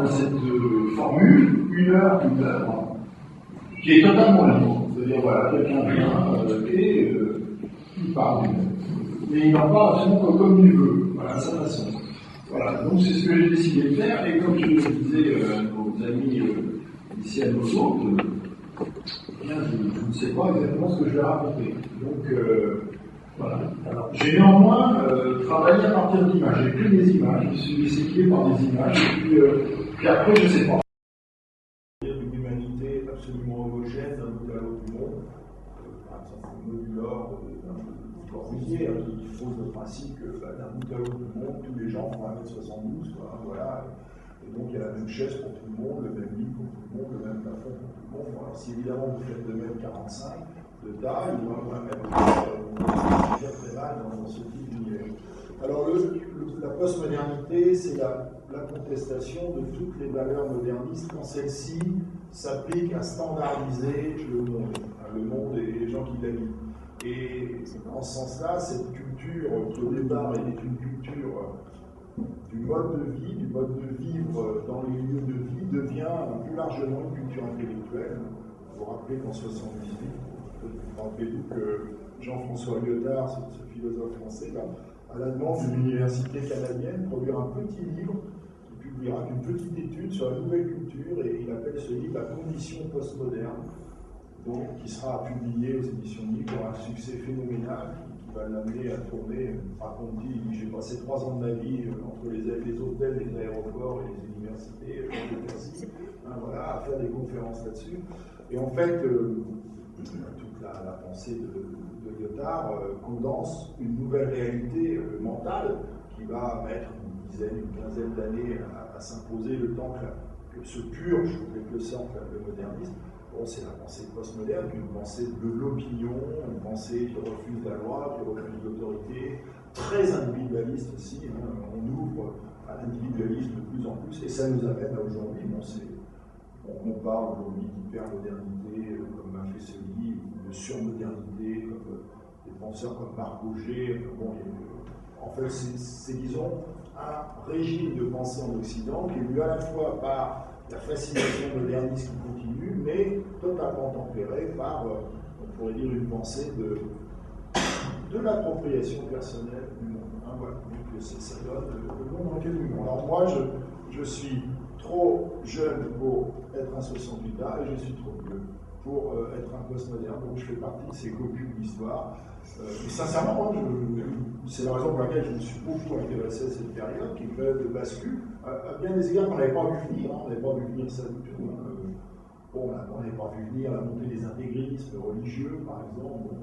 de cette formule, une heure, une œuvre, qui est totalement libre. C'est-à-dire, voilà, quelqu'un vient et il parle d'une œuvre. Mais il n'en parle absolument comme il veut, voilà, à sa façon. Voilà, donc c'est ce que j'ai décidé de faire, et comme je le disais à nos amis ici à nos autres, je ne sais pas exactement ce que je vais raconter. Donc, voilà. Alors, j'ai néanmoins travaillé à partir d'images. J'ai pris des images, je suis disséqué par des images, et puis après, je ne sais pas. Une humanité absolument homogène d'un bout à l'autre du monde, par exemple, le Modulor d'un Corbusier, qui pose le principe que d'un bout à l'autre du monde, tous les gens font 1m72, quoi, voilà. Et donc il y a la même chaise pour tout le monde, le même lit pour tout le monde, le même plafond pour tout le monde. Alors, si évidemment vous faites 2m45 de taille, ou 1m, très très mal dans ce type d'univers. Alors la postmodernité, c'est la contestation de toutes les valeurs modernistes quand celles-ci s'appliquent à standardiser le monde et les gens qui l'habitent. Et en ce sens-là, cette culture qui au départ était une culture du mode de vie, du mode de vivre dans les lieux de vie, devient plus largement une culture intellectuelle. Vous vous rappelez qu'en 1978, rappelez-vous que Jean-François Lyotard, ce philosophe français, à la demande de l'université canadienne, produire un petit livre qui publiera une petite étude sur la nouvelle culture, et il appelle ce livre La condition postmoderne, donc qui sera publié aux éditions Livre, un succès phénoménal qui va l'amener à tourner. Raconte-t-il, j'ai passé 3 ans de ma vie entre les hôtels, les aéroports et les universités, voilà, à faire des conférences là-dessus. Et en fait, toute la pensée de Lyotard condense une nouvelle réalité mentale qui va mettre une dizaine, une quinzaine d'années à s'imposer, le temps que se purge en quelque sorte le modernisme. Bon, c'est la pensée postmoderne, une pensée de l'opinion, une pensée qui refuse la loi, qui refuse l'autorité, très individualiste aussi. On ouvre à l'individualisme de plus en plus, et ça nous amène à aujourd'hui. On parle aujourd'hui d'hypermodernité comme Maffesoli, ou de surmodernité comme des penseurs comme Marc Auger. Bon, en fait, c'est disons un régime de pensée en Occident qui est vu à la fois par la fascination moderniste qui continue, mais totalement tempérée par, on pourrait dire, une pensée de l'appropriation personnelle du monde. Voilà. Donc ça donne le monde dans lequel nous vivons. Alors moi, je suis trop jeune pour être un 68A et je suis trop vieux pour être un postmoderne, donc je fais partie de ces copus de l'histoire. Et sincèrement, c'est la raison pour laquelle je me suis beaucoup intéressé à cette période, qui est une période de bascule, à bien des égards qu'on n'avait pas vu venir, on n'avait pas vu venir ça du tout. On n'avait pas vu venir la montée des intégrismes religieux, par exemple.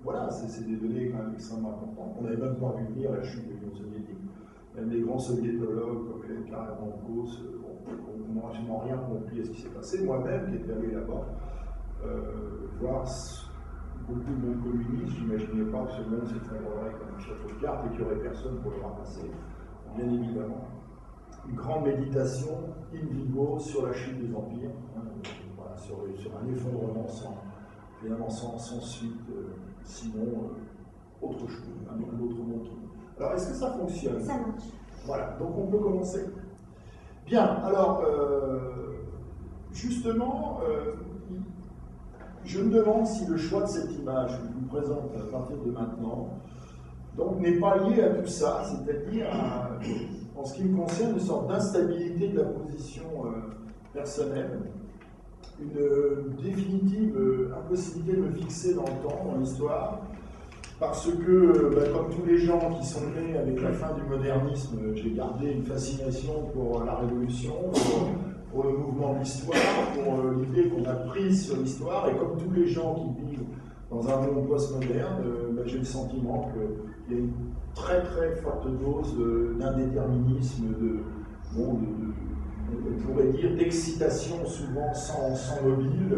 Voilà, c'est des données quand même extrêmement importantes. On n'avait même pas vu venir la chute de l'Union soviétique. Même les grands soviétologues comme Hélène Carrère-Mankos n'ont absolument rien compris à ce qui s'est passé. Moi-même, qui étais allé là-bas, voir beaucoup de monde communistes, j'imaginais pas que ce monde s'effondrerait comme un château de cartes et qu'il n'y aurait personne pour le ramasser. Bien évidemment, une grande méditation in vivo sur la chute des empires, voilà, sur un effondrement sans suite, sinon autre chose, un autre monde. Alors, est-ce que ça fonctionne? Ça marche. Voilà, donc on peut commencer. Bien, alors, justement, je me demande si le choix de cette image que je vous présente à partir de maintenant donc n'est pas lié à tout ça, c'est-à-dire en ce qui me concerne une sorte d'instabilité de la position personnelle, une définitive impossibilité de me fixer dans le temps, dans l'histoire, parce que, comme tous les gens qui sont nés avec la fin du modernisme, j'ai gardé une fascination pour la Révolution, pour le mouvement de l'histoire, pour l'idée qu'on a prise sur l'histoire, et comme tous les gens qui vivent dans un monde postmoderne, j'ai le sentiment qu'il y a une très très forte dose d'indéterminisme, on pourrait dire d'excitation souvent sans mobile,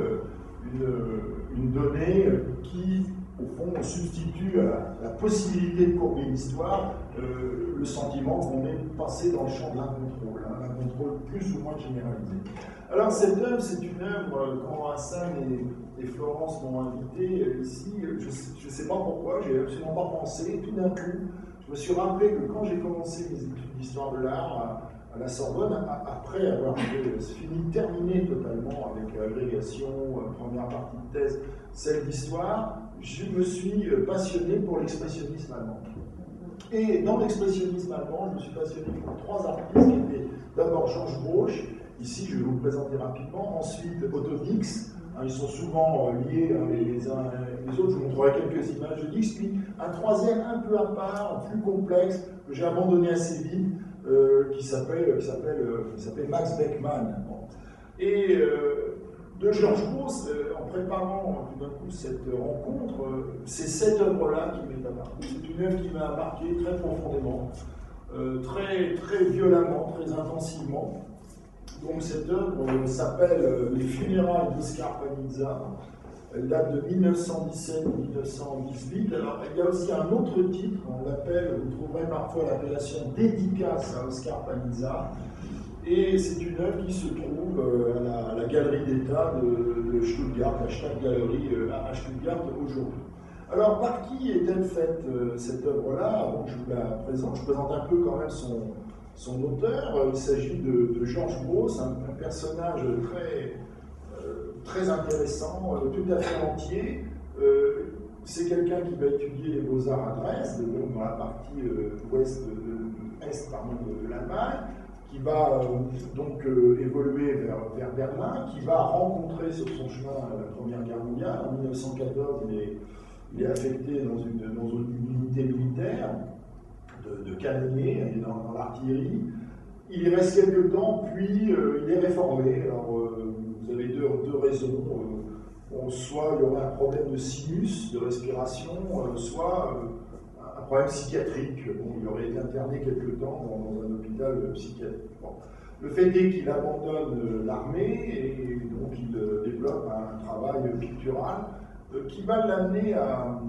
une donnée qui, au fond, substitue à la possibilité de courber l'histoire le sentiment qu'on est passé dans le champ de l'incontrôle, un contrôle plus ou moins généralisé. Alors cette œuvre, c'est une œuvre, quand Hassan et Florence m'ont invité ici, je ne sais pas pourquoi, j'ai absolument pas pensé, tout d'un coup, je me suis rappelé que quand j'ai commencé mes études d'histoire de l'art, à la Sorbonne, après avoir terminé totalement avec l'agrégation, première partie de thèse, celle d'histoire, je me suis passionné pour l'expressionnisme allemand. Et dans l'expressionnisme allemand, je me suis passionné pour 3 artistes qui étaient d'abord Georges Broch, ici je vais vous le présenter rapidement, ensuite Otto Dix, ils sont souvent liés les uns les autres, je vous montrerai quelques images de Dix, puis un troisième un peu à part, plus complexe, que j'ai abandonné assez vite, qui s'appelle Max Beckmann. Bon. Et de Georges Grosz, en préparant tout d'un coup cette rencontre, c'est cette œuvre-là qui m'est apparue. C'est une œuvre qui m'a marqué très profondément, très, très violemment, très intensivement. Donc cette œuvre s'appelle Les funérailles d'Oskar Panizza. Elle date de 1917-1918. Alors il y a aussi un autre titre, on l'appelle, vous trouverez parfois l'appellation Dédicace à Oskar Panizza. Et c'est une œuvre qui se trouve à la Galerie d'État de Stuttgart, la Stadtgalerie à Stuttgart aujourd'hui. Alors par qui est-elle faite cette œuvre-là? Avant que je vous la présente, je présente un peu quand même son auteur. Il s'agit de Georges Grosz, un personnage très intéressant, tout à fait entier. C'est quelqu'un qui va étudier les beaux-arts à Dresde, donc dans la partie est de l'Allemagne, qui va donc évoluer vers Berlin, qui va rencontrer sur son chemin la Première Guerre mondiale. En 1914, il est affecté dans une unité militaire de canonnier, il est dans l'artillerie. Il y reste quelques temps, puis il est réformé. Alors, vous avez deux raisons. Soit il y aurait un problème de sinus, de respiration, soit un problème psychiatrique. Bon, il aurait été interné quelque temps dans un hôpital psychiatrique. Bon. Le fait est qu'il abandonne l'armée et donc il développe un travail pictural qui va l'amener à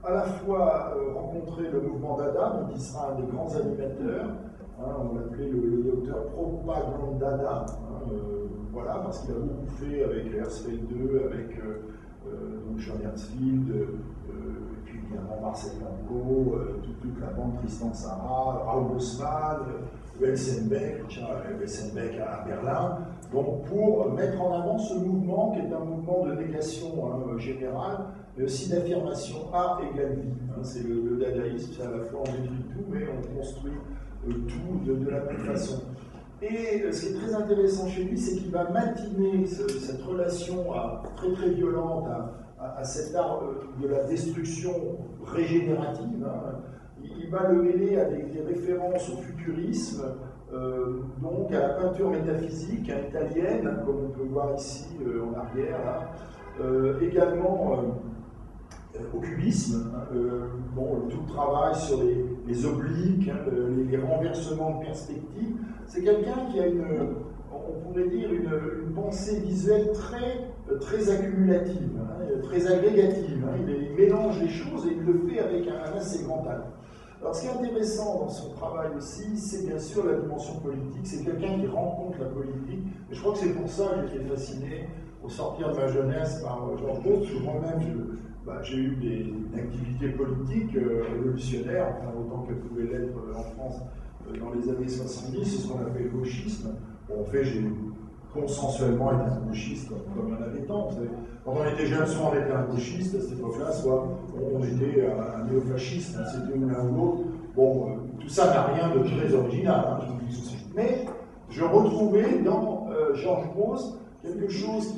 la fois rencontrer le mouvement Dada, dont il sera un des grands animateurs. On l'appelait le docteur Propagande Dada, voilà, parce qu'il a beaucoup fait avec Herzfeld II, avec donc Jean Herzfeld, et puis évidemment Marcel Blanco, toute la bande Tristan Tzara, Raoul Bosman, Welsenbeck à Berlin, donc pour mettre en avant ce mouvement qui est un mouvement de négation générale, mais aussi d'affirmation art égale vie. C'est le dadaïsme, c'est à la fois on détruit tout, mais on construit tout de la même façon. Et ce qui est très intéressant chez lui, c'est qu'il va matiner cette relation très très violente à cet art de la destruction régénérative. Il va le mêler avec des références au futurisme, donc à la peinture métaphysique italienne, comme on peut voir ici en arrière, là. Également au cubisme, tout le travail sur les obliques, les renversements de perspective. C'est quelqu'un qui a on pourrait dire, une pensée visuelle très accumulative, très agrégative. Il mélange les choses et il le fait avec un assez grand talent. Alors ce qui est intéressant dans son travail aussi, c'est bien sûr la dimension politique. C'est quelqu'un qui rencontre la politique. Et je crois que c'est pour ça que j'ai été fasciné au sortir de ma jeunesse par Georges Grosz. Moi-même, j'ai eu une activité politique révolutionnaire, enfin autant qu'elle pouvait l'être en France dans les années 70, c'est ce qu'on appelle le gauchisme. Bon, en fait, j'ai consensuellement été un gauchiste, comme il y en avait tant. Quand on était jeune, soit on était un gauchiste à cette époque-là, soit on était un néofasciste, c'était l'un ou l'autre. Bon, tout ça n'a rien de très original, je vous dis ceci. Mais je retrouvais dans Georges Grosz quelque chose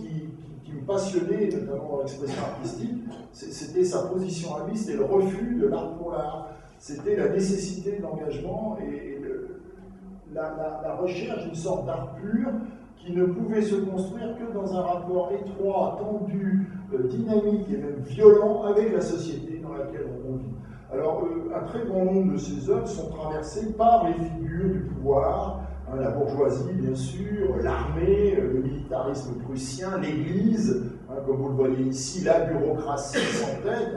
qui me passionnait, notamment dans l'expression artistique, c'était sa position à lui, c'était le refus de l'art pour l'art, c'était la nécessité d'engagement et la recherche d'une sorte d'art pur qui ne pouvait se construire que dans un rapport étroit, tendu, dynamique et même violent avec la société dans laquelle on vit. Alors, un très grand nombre de ces œuvres sont traversées par les figures du pouvoir, la bourgeoisie, bien sûr, l'armée, le militarisme prussien, l'Église, comme vous le voyez ici, la bureaucratie sans tête,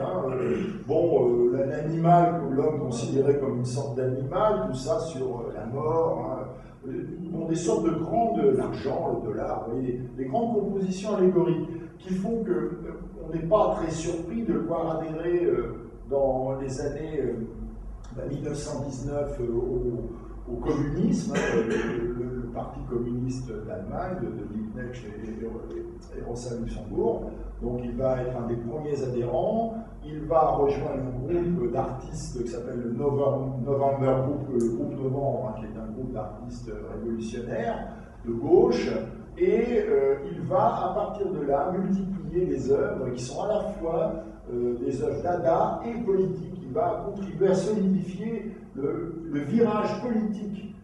l'animal que l'homme considérait comme une sorte d'animal, tout ça sur la mort, des sortes de grandes, l'argent, le dollar, des grandes compositions allégoriques qui font qu'on n'est pas très surpris de le voir adhérer dans les années 1919 au communisme, le parti communiste d'Allemagne, de Liebknecht et Rosa Luxembourg. Donc il va être un des premiers adhérents. Il va rejoindre un groupe d'artistes qui s'appelle le November Group, le groupe Novembre, qui est un groupe d'artistes révolutionnaires de gauche. Et il va, à partir de là, multiplier les œuvres qui sont à la fois des œuvres dada et politiques. Il va contribuer à solidifier le virage politique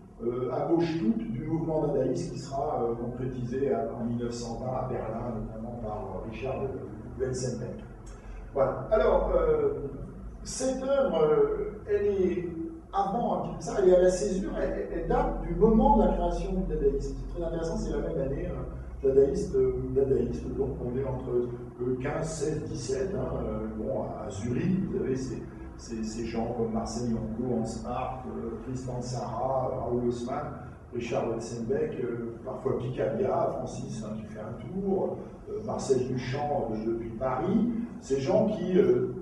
à gauche toute du mouvement dadaïste qui sera concrétisé en 1920 à Berlin, notamment par Richard Welzenbeck. Voilà. Alors, cette œuvre, elle est avant un petit peu ça, elle est à la césure, elle date du moment de la création du dadaïsme. C'est très intéressant, c'est la même année, dadaïste, donc on est entre 15, 16, 17, bon, à Zurich, vous avez ces gens comme Marcel Yanko, Hans Hart, Tristan Tzara, Raoul Haussmann, Richard Welzenbeck, parfois Picabia, Francis qui fait un tour, Marcel Duchamp depuis Paris, ces gens qui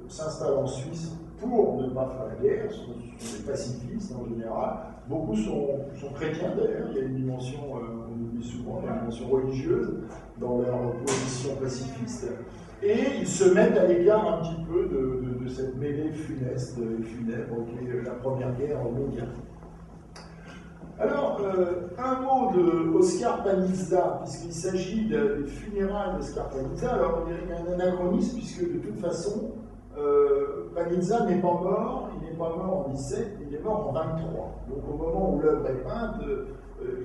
s'installent en Suisse pour ne pas faire la guerre, sont des pacifistes en général. Beaucoup sont chrétiens d'ailleurs, il y a une dimension, on oublie souvent, une dimension religieuse dans leur position pacifiste. Et ils se mettent à l'égard un petit peu de cette mêlée funeste et funèbre qui est la Première Guerre mondiale. Alors, un mot de Oskar Panizza, puisqu'il s'agit des funérailles d'Oskar Panizza. Alors, il y a un anachronisme, puisque de toute façon, Panizza n'est pas mort, il n'est pas mort en 17, il est mort en 23. Donc, au moment où l'œuvre est peinte,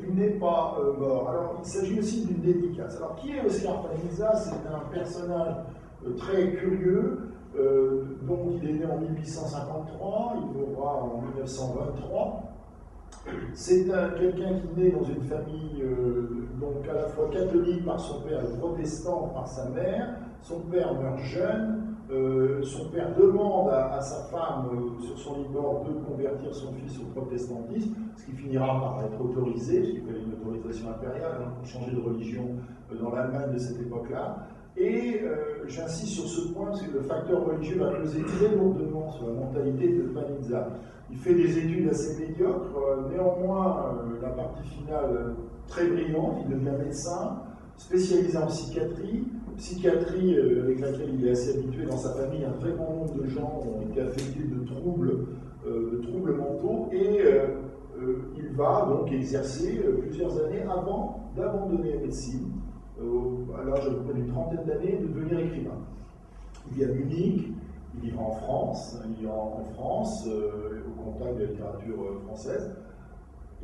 il n'est pas mort. Alors, il s'agit aussi d'une dédicace. Alors, qui est Oskar Panizza? C'est un personnage très curieux. Donc, il est né en 1853, il mourra en 1923. C'est quelqu'un qui naît dans une famille donc à la fois catholique par son père et protestant par sa mère. Son père meurt jeune. Son père demande à sa femme sur son lit de mort de convertir son fils au protestantisme, ce qui finira par être autorisé, parce qu'il fallait une autorisation impériale pour changer de religion dans l'Allemagne de cette époque-là. Et j'insiste sur ce point, parce que le facteur religieux va peser très lourdement sur la mentalité de Panizza. Il fait des études assez médiocres, néanmoins la partie finale très brillante, il devient médecin, spécialisé en psychiatrie avec laquelle il est assez habitué dans sa famille. Un très grand nombre de gens ont été affectés de troubles mentaux, et il va donc exercer plusieurs années avant d'abandonner la médecine, à l'âge de près d'une trentaine d'années, de devenir écrivain. Il vit à Munich, il ira en France, au contact de la littérature française.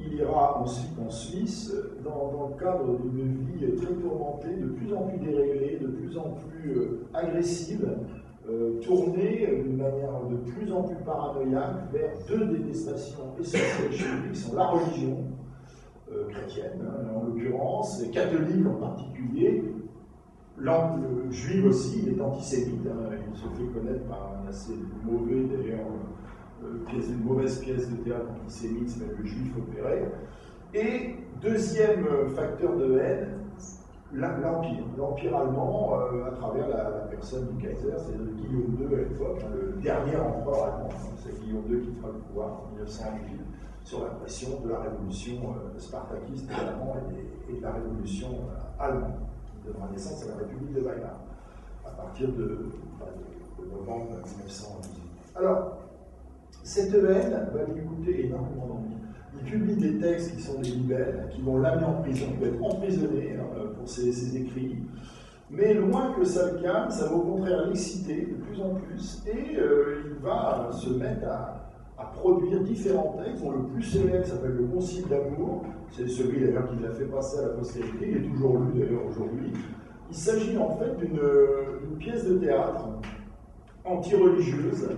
Il ira ensuite en Suisse, dans le cadre d'une vie très tourmentée, de plus en plus déréglée, de plus en plus agressive, tournée d'une manière de plus en plus paranoïaque vers deux détestations essentielles chez lui, qui sont la religion chrétienne, en l'occurrence, et catholique en particulier, juive aussi, il est antisémite, il se fait connaître par un assez mauvais, d'ailleurs, une mauvaise pièce de théâtre antisémite, c'est le juif opéré. Et deuxième facteur de haine, l'empire allemand, à travers la personne du Kaiser, c'est Guillaume II à l'époque, le dernier empereur allemand. C'est Guillaume II qui fera le pouvoir en 1908 sur la pression de la révolution spartakiste évidemment et de la révolution allemande, qui donnera naissance à la République de Weimar, à partir de novembre 1918. Alors, cette haine va lui coûter énormément d'envie. Il publie des textes qui sont des libelles, qui vont l'amener en prison, il peut être emprisonné pour ses écrits. Mais loin que ça le calme, ça va au contraire l'exciter de plus en plus, et il va se mettre à produire différents textes, dont le plus célèbre s'appelle Le Concile d'amour. C'est celui d'ailleurs qui l'a fait passer à la postérité, il est toujours lu d'ailleurs aujourd'hui. Il s'agit en fait d'une pièce de théâtre anti-religieuse,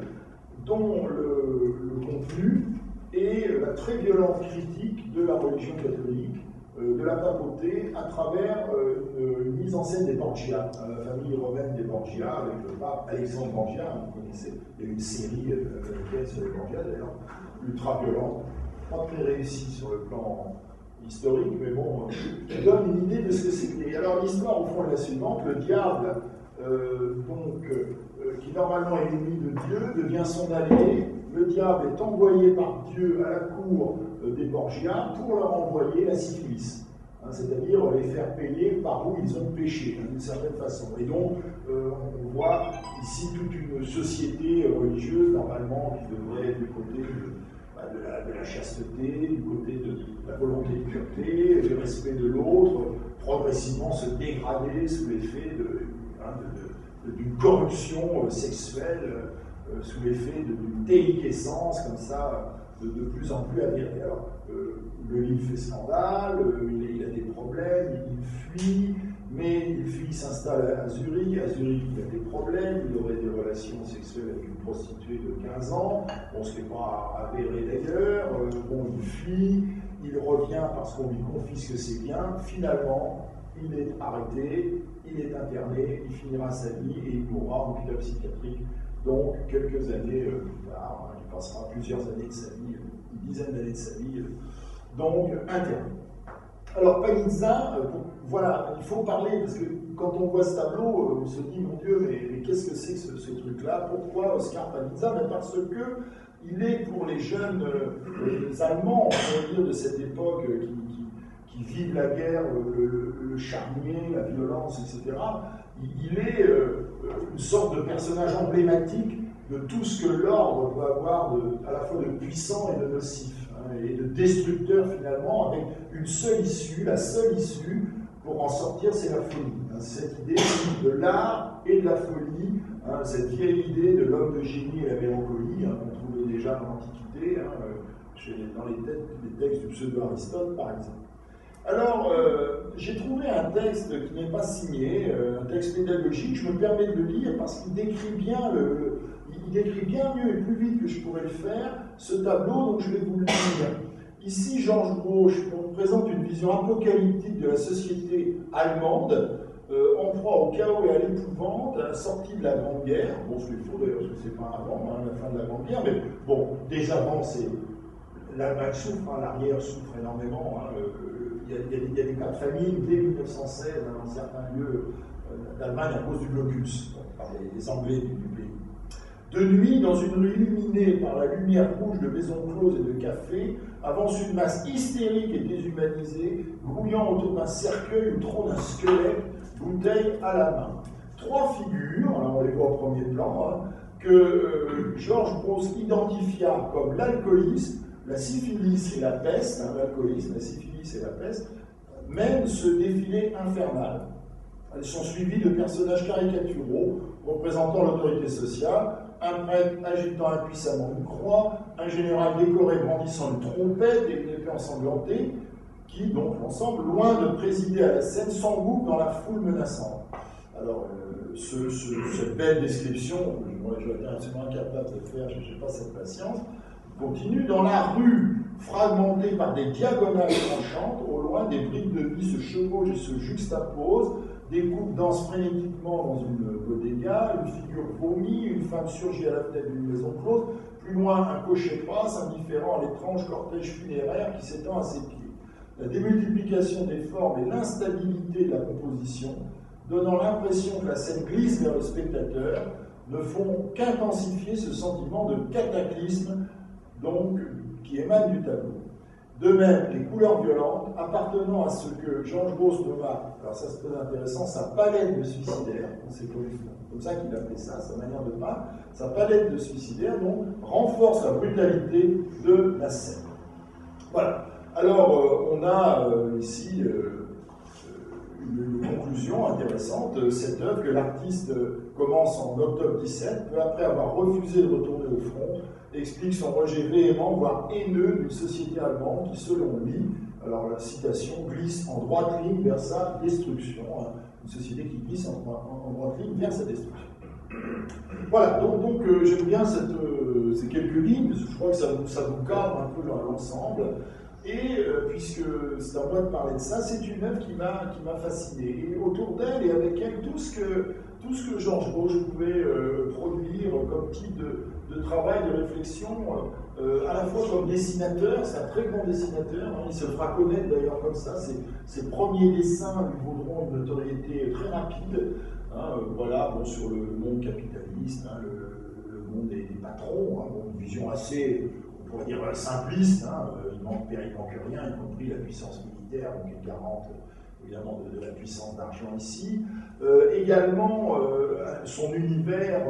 dont le contenu est la très violente critique de la religion catholique, de la papauté, à travers une mise en scène des Borgia, la famille romaine des Borgia, avec le pape Alexandre Borgia, vous connaissez, il y a eu une série américaine sur les Borgia d'ailleurs, ultra violente, pas très réussie sur le plan historique, mais bon, qui donne une idée de ce que c'est. Alors l'histoire au fond est la suivante, le diable, qui normalement est l'ennemi de Dieu, devient son allié, le diable est envoyé par Dieu à la cour des Borgia pour leur envoyer la syphilis. C'est-à-dire les faire payer par où ils ont péché, d'une certaine façon. Et donc, on voit ici toute une société religieuse, normalement, qui devrait être du côté de la chasteté, du côté de la volonté de pureté, du respect de l'autre, progressivement se dégrader sous l'effet d'une corruption sexuelle, sous l'effet d'une déliquescence, comme ça, de plus en plus avérée. Alors, le livre fait scandale, il a des problèmes, il fuit, mais il fuit, il s'installe à Zurich. À Zurich, il a des problèmes, il aurait des relations sexuelles avec une prostituée de 15 ans, on se fait pas avérer d'ailleurs, bon, il fuit, il revient parce qu'on lui confisque ses biens, finalement, il est arrêté, il est interné, il finira sa vie et il mourra en hôpital psychiatrique, donc quelques années plus tard, il passera plusieurs années de sa vie, une dizaine d'années de sa vie, donc interné. Alors Panizza, voilà, il faut parler, parce que quand on voit ce tableau, on se dit, mon Dieu, mais qu'est-ce que c'est que ce truc-là? Pourquoi Oscar Panizza? Parce que il est pour les jeunes Allemands, on va dire, de cette époque qui vivent la guerre, le charnier, la violence, etc., il est une sorte de personnage emblématique de tout ce que l'ordre peut avoir à la fois de puissant et de nocif, et de destructeur finalement, avec une seule issue, la seule issue pour en sortir, c'est la folie. Cette idée de l'art et de la folie, cette vieille idée de l'homme de génie et la mélancolie, qu'on trouvait déjà dans l'Antiquité, dans les textes du pseudo-Aristote par exemple. Alors, j'ai trouvé un texte qui n'est pas signé, un texte pédagogique, je me permets de le lire parce qu'il décrit bien il décrit bien mieux et plus vite que je pourrais le faire ce tableau, donc je vais vous le lire. Ici, Georges Grosz présente une vision apocalyptique de la société allemande, en proie au chaos et à l'épouvante, à la sortie de la Grande Guerre. Bon, ce qu'il faut d'ailleurs, parce que c'est pas avant, la fin de la Grande Guerre, mais bon, déjà avant, c'est l'Allemagne souffre, l'arrière souffre énormément. Il y a des cas de famine dès 1916 dans certains lieux d'Allemagne à cause du blocus, par les Anglais du pays. De nuit, dans une rue illuminée par la lumière rouge de maisons closes et de cafés, avance une masse hystérique et déshumanisée, grouillant autour d'un cercueil ou trône un squelette, bouteille à la main. Trois figures, alors on les voit au premier plan, que Georges Grosz identifia comme l'alcooliste, la syphilis et la peste, l'alcoolisme, la syphilis et la peste, mènent ce défilé infernal. Elles sont suivies de personnages caricaturaux représentant l'autorité sociale, un prêtre agitant impuissamment une croix, un général décoré brandissant une trompette et une épée ensanglantée, qui, donc, l'ensemble, loin de présider à la scène, s'engouffre dans la foule menaçante. Alors, cette belle description, j'aurais été absolument incapable de faire, je n'ai pas cette patience, continue. Dans la rue, fragmentée par des diagonales tranchantes, au loin, des briques de vie se chevauchent et se juxtaposent, des couples dansent frénétiquement dans une bodega, une figure vomit, une femme surgit à la tête d'une maison close, plus loin, un cocher passe, indifférent à l'étrange cortège funéraire qui s'étend à ses pieds. La démultiplication des formes et l'instabilité de la composition, donnant l'impression que la scène glisse vers le spectateur, ne font qu'intensifier ce sentiment de cataclysme donc, qui émane du tableau. De même, les couleurs violentes appartenant à ce que Georges Grosz nomma, alors ça c'est très intéressant, sa palette de suicidaire, c'est comme ça qu'il appelait ça, sa manière de peindre, sa palette de suicidaire, donc, renforce la brutalité de la scène. Voilà. Alors, on a ici une conclusion intéressante. Cette œuvre que l'artiste commence en octobre 17, peu après avoir refusé de retourner au front, explique son rejet véhément, voire haineux, d'une société allemande qui, selon lui, alors la citation, glisse en droite ligne vers sa destruction. Une société qui glisse en droite ligne vers sa destruction. Voilà, donc j'aime bien ces quelques lignes, parce que je crois que ça vous cadre un peu dans l'ensemble. Et puisque c'est à moi de parler de ça, c'est une œuvre qui m'a fasciné. Et autour d'elle et avec elle, tout ce que Georges Grosz pouvait produire comme type de travail, de réflexion, à la fois comme dessinateur, c'est un très bon dessinateur, il se fera connaître d'ailleurs comme ça, ses premiers dessins lui vaudront une notoriété très rapide, voilà, bon, sur le monde capitaliste, le le monde des patrons, une vision assez, on pourrait dire, simpliste, il manque rien, y compris la puissance militaire, donc est garante évidemment de la puissance d'argent ici. Également, son univers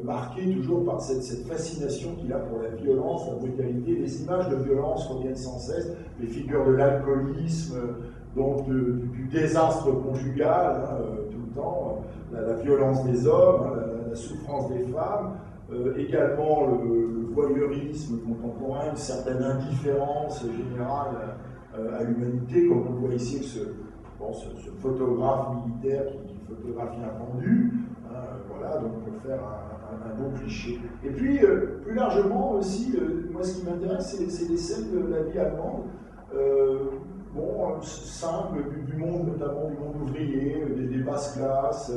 marqué toujours par cette fascination qu'il a pour la violence, la brutalité. Les images de violence reviennent sans cesse, les figures de l'alcoolisme, donc du désastre conjugal, tout le temps, la violence des hommes, la souffrance des femmes, également le voyeurisme contemporain, une certaine indifférence générale à l'humanité, comme on le voit ici avec ce photographe militaire qui photographie un pendu. Voilà, donc on peut faire un beau cliché. Et puis, plus largement aussi, moi ce qui m'intéresse, c'est les scènes de la vie allemande, simple, du monde, notamment du monde ouvrier, des basses classes,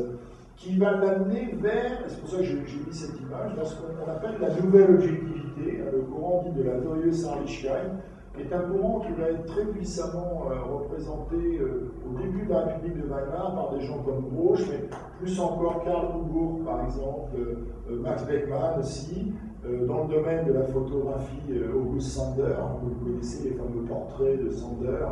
qui va l'amener vers, et c'est pour ça que j'ai mis cette image, vers ce qu'on appelle la nouvelle objectivité, le courant dit de la Neue Sachlichkeit, qui est un courant qui va être très puissamment représenté au début de la République de Weimar par des gens comme Gauche, mais plus encore Karl Hugo, par exemple, Max Beckmann aussi, dans le domaine de la photographie, August Sander, vous connaissez les fameux portraits de Sander,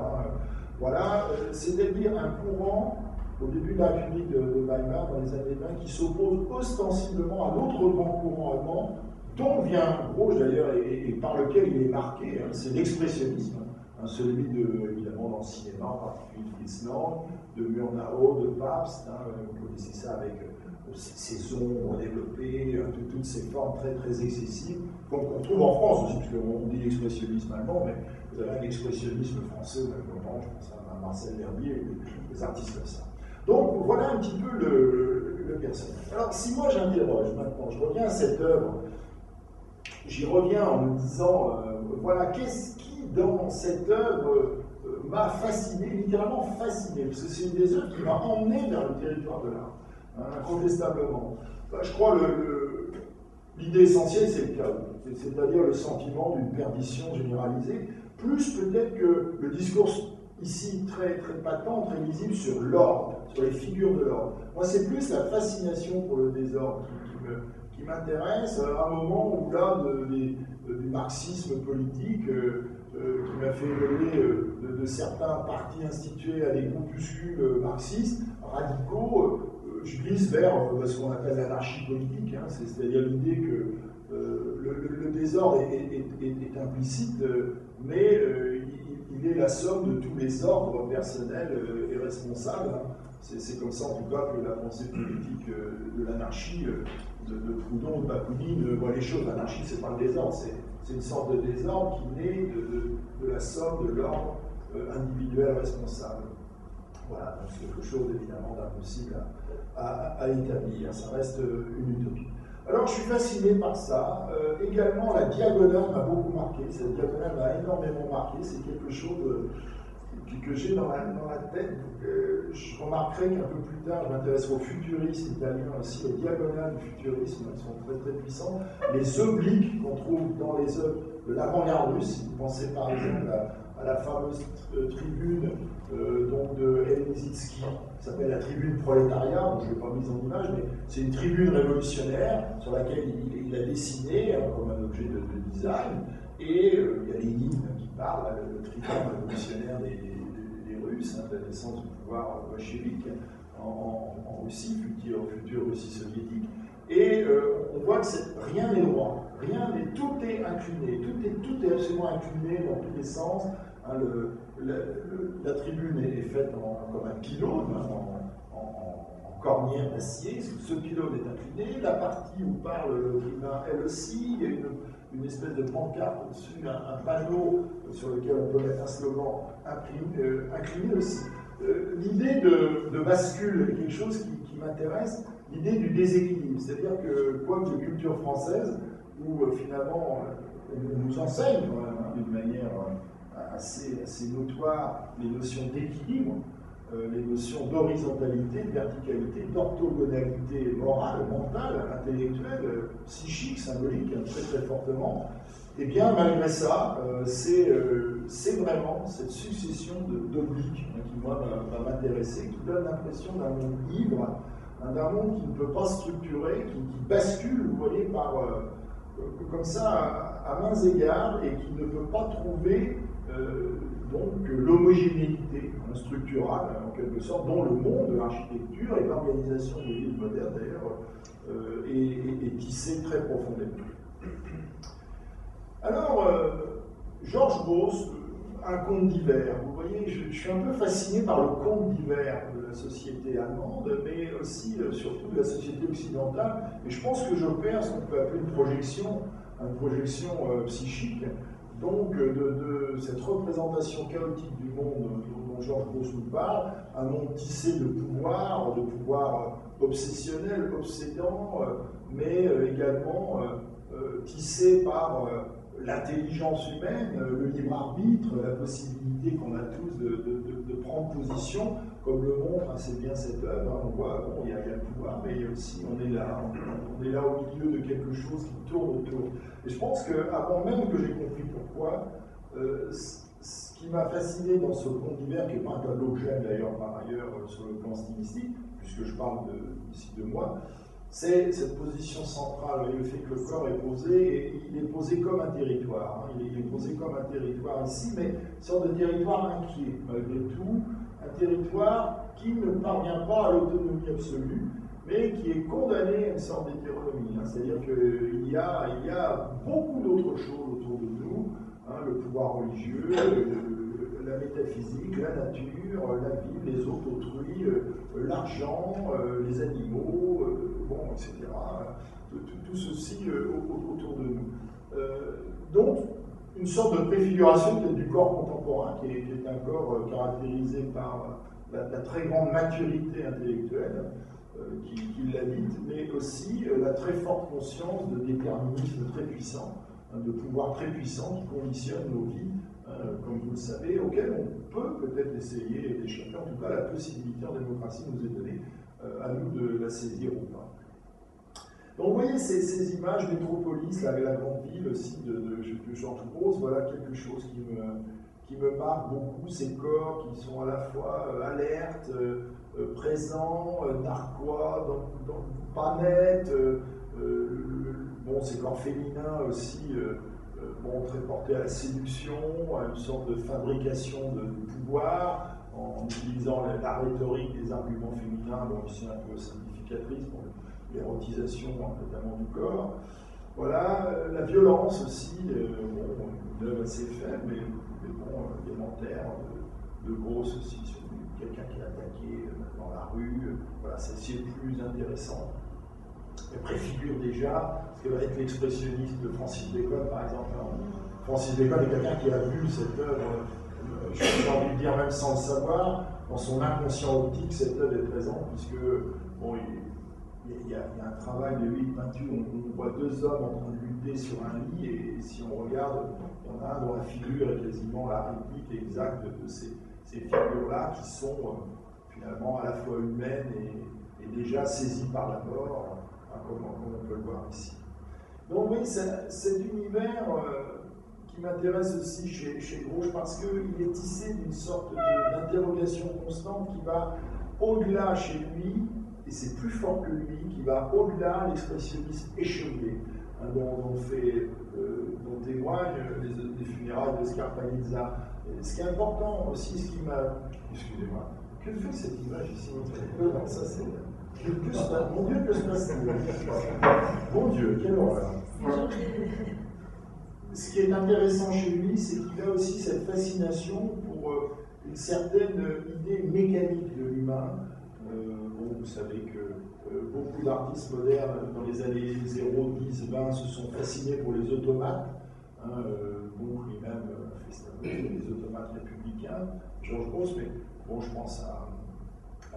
voilà, c'est-à-dire un courant au début de la République de Weimar, dans les années 20, qui s'oppose ostensiblement à l'autre grand courant allemand, dont vient Gauche d'ailleurs, et par lequel il est marqué, c'est l'expressionnisme, celui évidemment dans le cinéma, en particulier de Fritz Lang, de Murnau, de Pabst, vous connaissez ça avec ces ombres développées, toutes ces formes très très excessives, qu'on trouve en France aussi, puisqu'on dit l'expressionnisme allemand, mais vous avez l'expressionnisme français au même moment, je pense à Marcel Verdier, des artistes comme ça. Donc voilà un petit peu le personnage. Alors si moi j'interroge maintenant, je reviens à cette œuvre, j'y reviens en me disant, voilà, qu'est-ce qui dans cette œuvre m'a fasciné, littéralement fasciné, parce que c'est une des œuvres qui m'a emmené vers le territoire de l'art, incontestablement. Je crois l'idée essentielle, c'est le chaos, c'est-à-dire le sentiment d'une perdition généralisée, plus peut-être que le discours ici très, très patent, très visible sur l'ordre, sur les figures de l'ordre. Moi, c'est plus la fascination pour le désordre qui m'intéresse, à un moment où là, du marxisme politique, qui m'a fait évoluer de certains partis institués à des groupuscules marxistes, radicaux, je glisse vers ce qu'on appelle l'anarchie politique, c'est-à-dire l'idée que le désordre est implicite, mais il est la somme de tous les ordres personnels et responsables. C'est comme ça en tout cas que la pensée politique de l'anarchie de Proudhon ou de Bakounine voit les choses. L'anarchie, c'est pas le désordre, c'est une sorte de désordre qui naît de la somme de l'ordre individuel responsable. Voilà, donc c'est quelque chose évidemment d'impossible à établir, ça reste une utopie. Alors je suis fasciné par ça. Également la diagonale m'a beaucoup marqué, cette diagonale m'a énormément marqué, c'est quelque chose que j'ai dans la tête. Je remarquerai qu'un peu plus tard, je m'intéresse au futurisme italien aussi, les diagonales du futurisme, elles sont très très puissantes. Les obliques qu'on trouve dans les œuvres de l'avant-garde russe, si vous pensez par exemple à la fameuse tribune donc de Helsinki, qui s'appelle la tribune prolétariat, donc je ne l'ai pas mise en image, mais c'est une tribune révolutionnaire sur laquelle il a dessiné comme un objet de design, et il y a Lénine qui parle, le tribun révolutionnaire des Russes, de la naissance du pouvoir bolchevique en Russie, future Russie soviétique, et on voit que rien n'est droit, tout est incliné, tout est absolument incliné dans tous les sens. La tribune est faite comme un pylône, en cornière d'acier. Ce pylône est incliné. La partie où parle le tribun, elle aussi. Il y a une espèce de pancarte au-dessus, un panneau sur lequel on peut mettre un slogan incliné aussi. L'idée de bascule est quelque chose qui m'intéresse, l'idée du déséquilibre. C'est-à-dire que, quoique de culture française, où finalement on nous enseigne d'une manière assez notoire les notions d'équilibre, les notions d'horizontalité, de verticalité, d'orthogonalité morale, mentale, intellectuelle, psychique, symbolique, très très fortement, et bien malgré ça, c'est vraiment cette succession d'obliques qui moi va m'intéresser, qui donne l'impression d'un monde libre, d'un monde qui ne peut pas structurer, qui bascule, vous voyez, comme ça, à mains égards, et qui ne peut pas trouver donc l'homogénéité structurale, en quelque sorte, dont le monde de l'architecture et de l'organisation des villes modernes, d'ailleurs, est tissé très profondément. Alors, Georges Grosz, un conte d'hiver. Vous voyez, je suis un peu fasciné par le conte d'hiver de la société allemande, mais aussi, surtout, de la société occidentale. Et je pense que j'opère ce qu'on peut appeler une projection psychique, donc de cette représentation chaotique du monde dont Georges Grosz nous parle, un monde tissé de pouvoir obsessionnel, obsédant, mais également tissé par l'intelligence humaine, le libre arbitre, la possibilité qu'on a tous de prendre position, comme le montre assez bien cette œuvre. On voit, bon, il y a le pouvoir, mais il y a aussi, on est là au milieu de quelque chose qui tourne autour. Et je pense qu'avant même que j'ai compris pourquoi, ce qui m'a fasciné dans ce conte d'hiver, qui n'est pas un tableau que j'aime d'ailleurs par ailleurs sur le plan stylistique, puisque je parle ici de moi, c'est cette position centrale, le fait que le corps est posé, et il est posé comme un territoire. Il est posé comme un territoire ici, mais une sorte de territoire inquiet, malgré tout, un territoire qui ne parvient pas à l'autonomie absolue, mais qui est condamné à une sorte d'hétéronomie. C'est-à-dire qu'il y a beaucoup d'autres choses autour de nous, le pouvoir religieux, la métaphysique, la nature, la vie, les autres autrui, l'argent, les animaux, etc. Tout ceci autour de nous. Donc, une sorte de préfiguration peut-être du corps contemporain, qui est un corps caractérisé par la très grande maturité intellectuelle qui l'habite, mais aussi la très forte conscience de déterminisme très puissant, de pouvoir très puissant qui conditionne nos vies, comme vous le savez, auquel on peut peut-être essayer d'échapper. En tout cas, la possibilité en démocratie nous est donnée, à nous de la saisir ou pas. Donc vous voyez ces images, Métropolis, la grande ville aussi de Georges Grosz, voilà quelque chose qui me marque beaucoup, ces corps qui sont à la fois alertes, présents, narquois, pas nets, ces corps féminins aussi, très portés à la séduction, à une sorte de fabrication de pouvoir, en utilisant la rhétorique des arguments féminins, ici un peu simplificatrice pour l'érotisation notamment du corps. Voilà, la violence aussi, une œuvre assez faible, mais élémentaire, de Grosz aussi, sur quelqu'un qui est attaqué dans la rue, voilà, c'est plus intéressant. Elle préfigure déjà ce que va être l'expressionniste de Francis Bacon, par exemple. Francis Bacon est quelqu'un qui a vu cette œuvre, j'ai envie de dire même sans le savoir, dans son inconscient optique, cette œuvre est présente, puisque, il y a un travail de lui de peinture, on voit deux hommes en train de lutter sur un lit, et si on regarde, il y en a un dont la figure est quasiment la réplique exacte de ces figures-là, qui sont finalement à la fois humaines et déjà saisies par la mort, comme on peut le voir ici. Donc oui, cet univers qui m'intéresse aussi chez Grosz, parce qu'il est tissé d'une sorte d'interrogation constante qui va au-delà chez lui, et c'est plus fort que lui, qui va au-delà l'expressionnisme échevelé, dont témoignent les funérailles de Scarpanizza. Ce qui est important aussi, ce qui m'a... Excusez-moi, que fait cette image ici? Non, ça c'est... Mon Dieu, que se passe-t-il? Mon Dieu, quelle horreur! Ce qui est intéressant chez lui, c'est qu'il a aussi cette fascination pour une certaine idée mécanique de l'humain. Vous savez que beaucoup d'artistes modernes, dans les années 0, 10, 20, se sont fascinés pour les automates. Lui-même fait les automates républicains, Georges Grosz, mais je pense à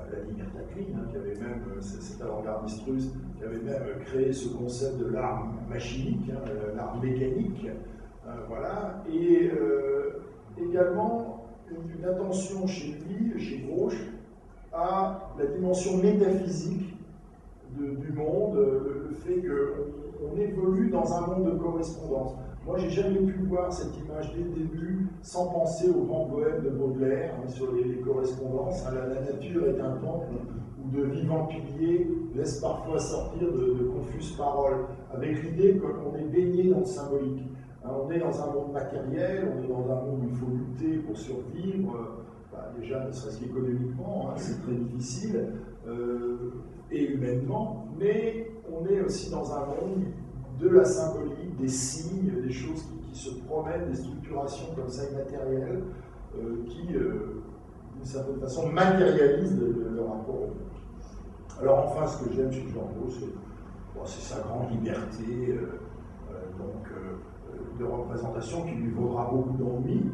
Vladimir Taklin, qui avait même, c'est avant-gardiste russe, qui avait même créé ce concept de l'arme machinique, l'arme mécanique, voilà, et également une attention chez lui, chez Grosz, à la dimension métaphysique du monde, le fait qu'on évolue dans un monde de correspondance. Moi, j'ai jamais pu voir cette image dès le début sans penser au grand poème de Baudelaire sur les correspondances. La nature est un temple où de vivants piliers laissent parfois sortir de confuses paroles, avec l'idée qu'on est baigné dans le symbolique. On est dans un monde matériel, on est dans un monde où il faut lutter pour survivre. Déjà, ne serait-ce qu'économiquement, c'est très difficile, et humainement, mais on est aussi dans un monde de la symbolique, des signes, des choses qui se promènent, des structurations comme ça immatérielles, qui, d'une certaine façon, matérialisent le rapport au monde. Alors enfin, ce que j'aime chez Georges Brault, c'est sa grande liberté de représentation qui lui vaudra beaucoup d'ennuis.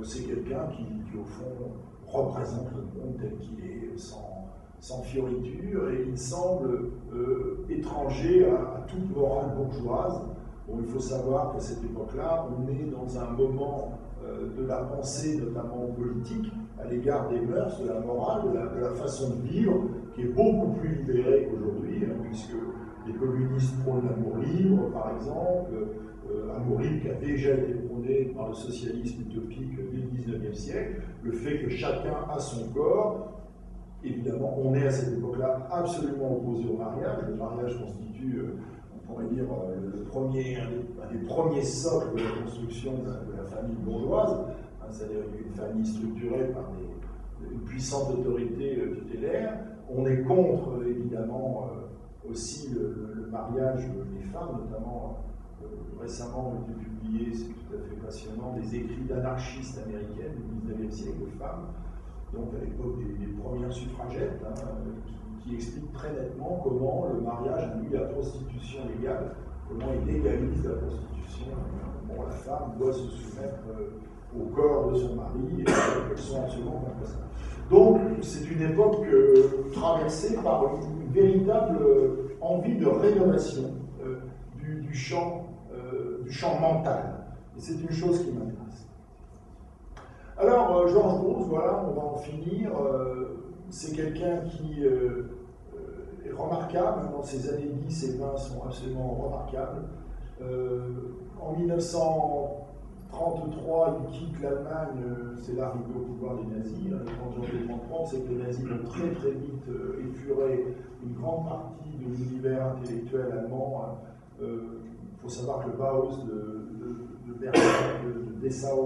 C'est quelqu'un qui, au fond, représente le monde tel qu'il est, sans fioriture, et il semble étranger à toute morale bourgeoise. Bon, il faut savoir qu'à cette époque-là, on est dans un moment de la pensée, notamment politique, à l'égard des mœurs, de la morale, de la façon de vivre, qui est beaucoup plus libérée qu'aujourd'hui, puisque les communistes prônent l'amour libre, par exemple, amour libre qui a déjà été prôné par le socialisme utopique dès le XIXe siècle, le fait que chacun a son corps. Évidemment, on est à cette époque-là absolument opposé au mariage. Le mariage constitue, on pourrait dire, un des premiers socles de la construction de la famille bourgeoise, c'est-à-dire une famille structurée par une puissante autorité tutélaire. On est contre, évidemment, aussi le mariage des femmes, notamment récemment ont été publiés, c'est tout à fait passionnant, des écrits d'anarchistes américaines du XIXe siècle, de femmes, donc à l'époque des premières suffragettes, qui expliquent très nettement comment le mariage induit la prostitution légale, comment il légalise la prostitution. Bon, la femme doit se soumettre au corps de son mari, et elles sont absolument contre ça. Donc, c'est une époque traversée par une véritable envie de rénovation du champ mental. Et c'est une chose qui m'intéresse. Alors, Georges Brault, voilà, on va en finir. C'est quelqu'un qui est remarquable. Dans ses années 10 et 20 sont absolument remarquables. En 1933, il quitte l'Allemagne, c'est l'arrivée au pouvoir des nazis. Le 30 janvier 1930, c'est que les nazis ont très très vite épuré une grande partie de l'univers intellectuel allemand. Il faut savoir que le Bauhaus de Berlin, de Dessau,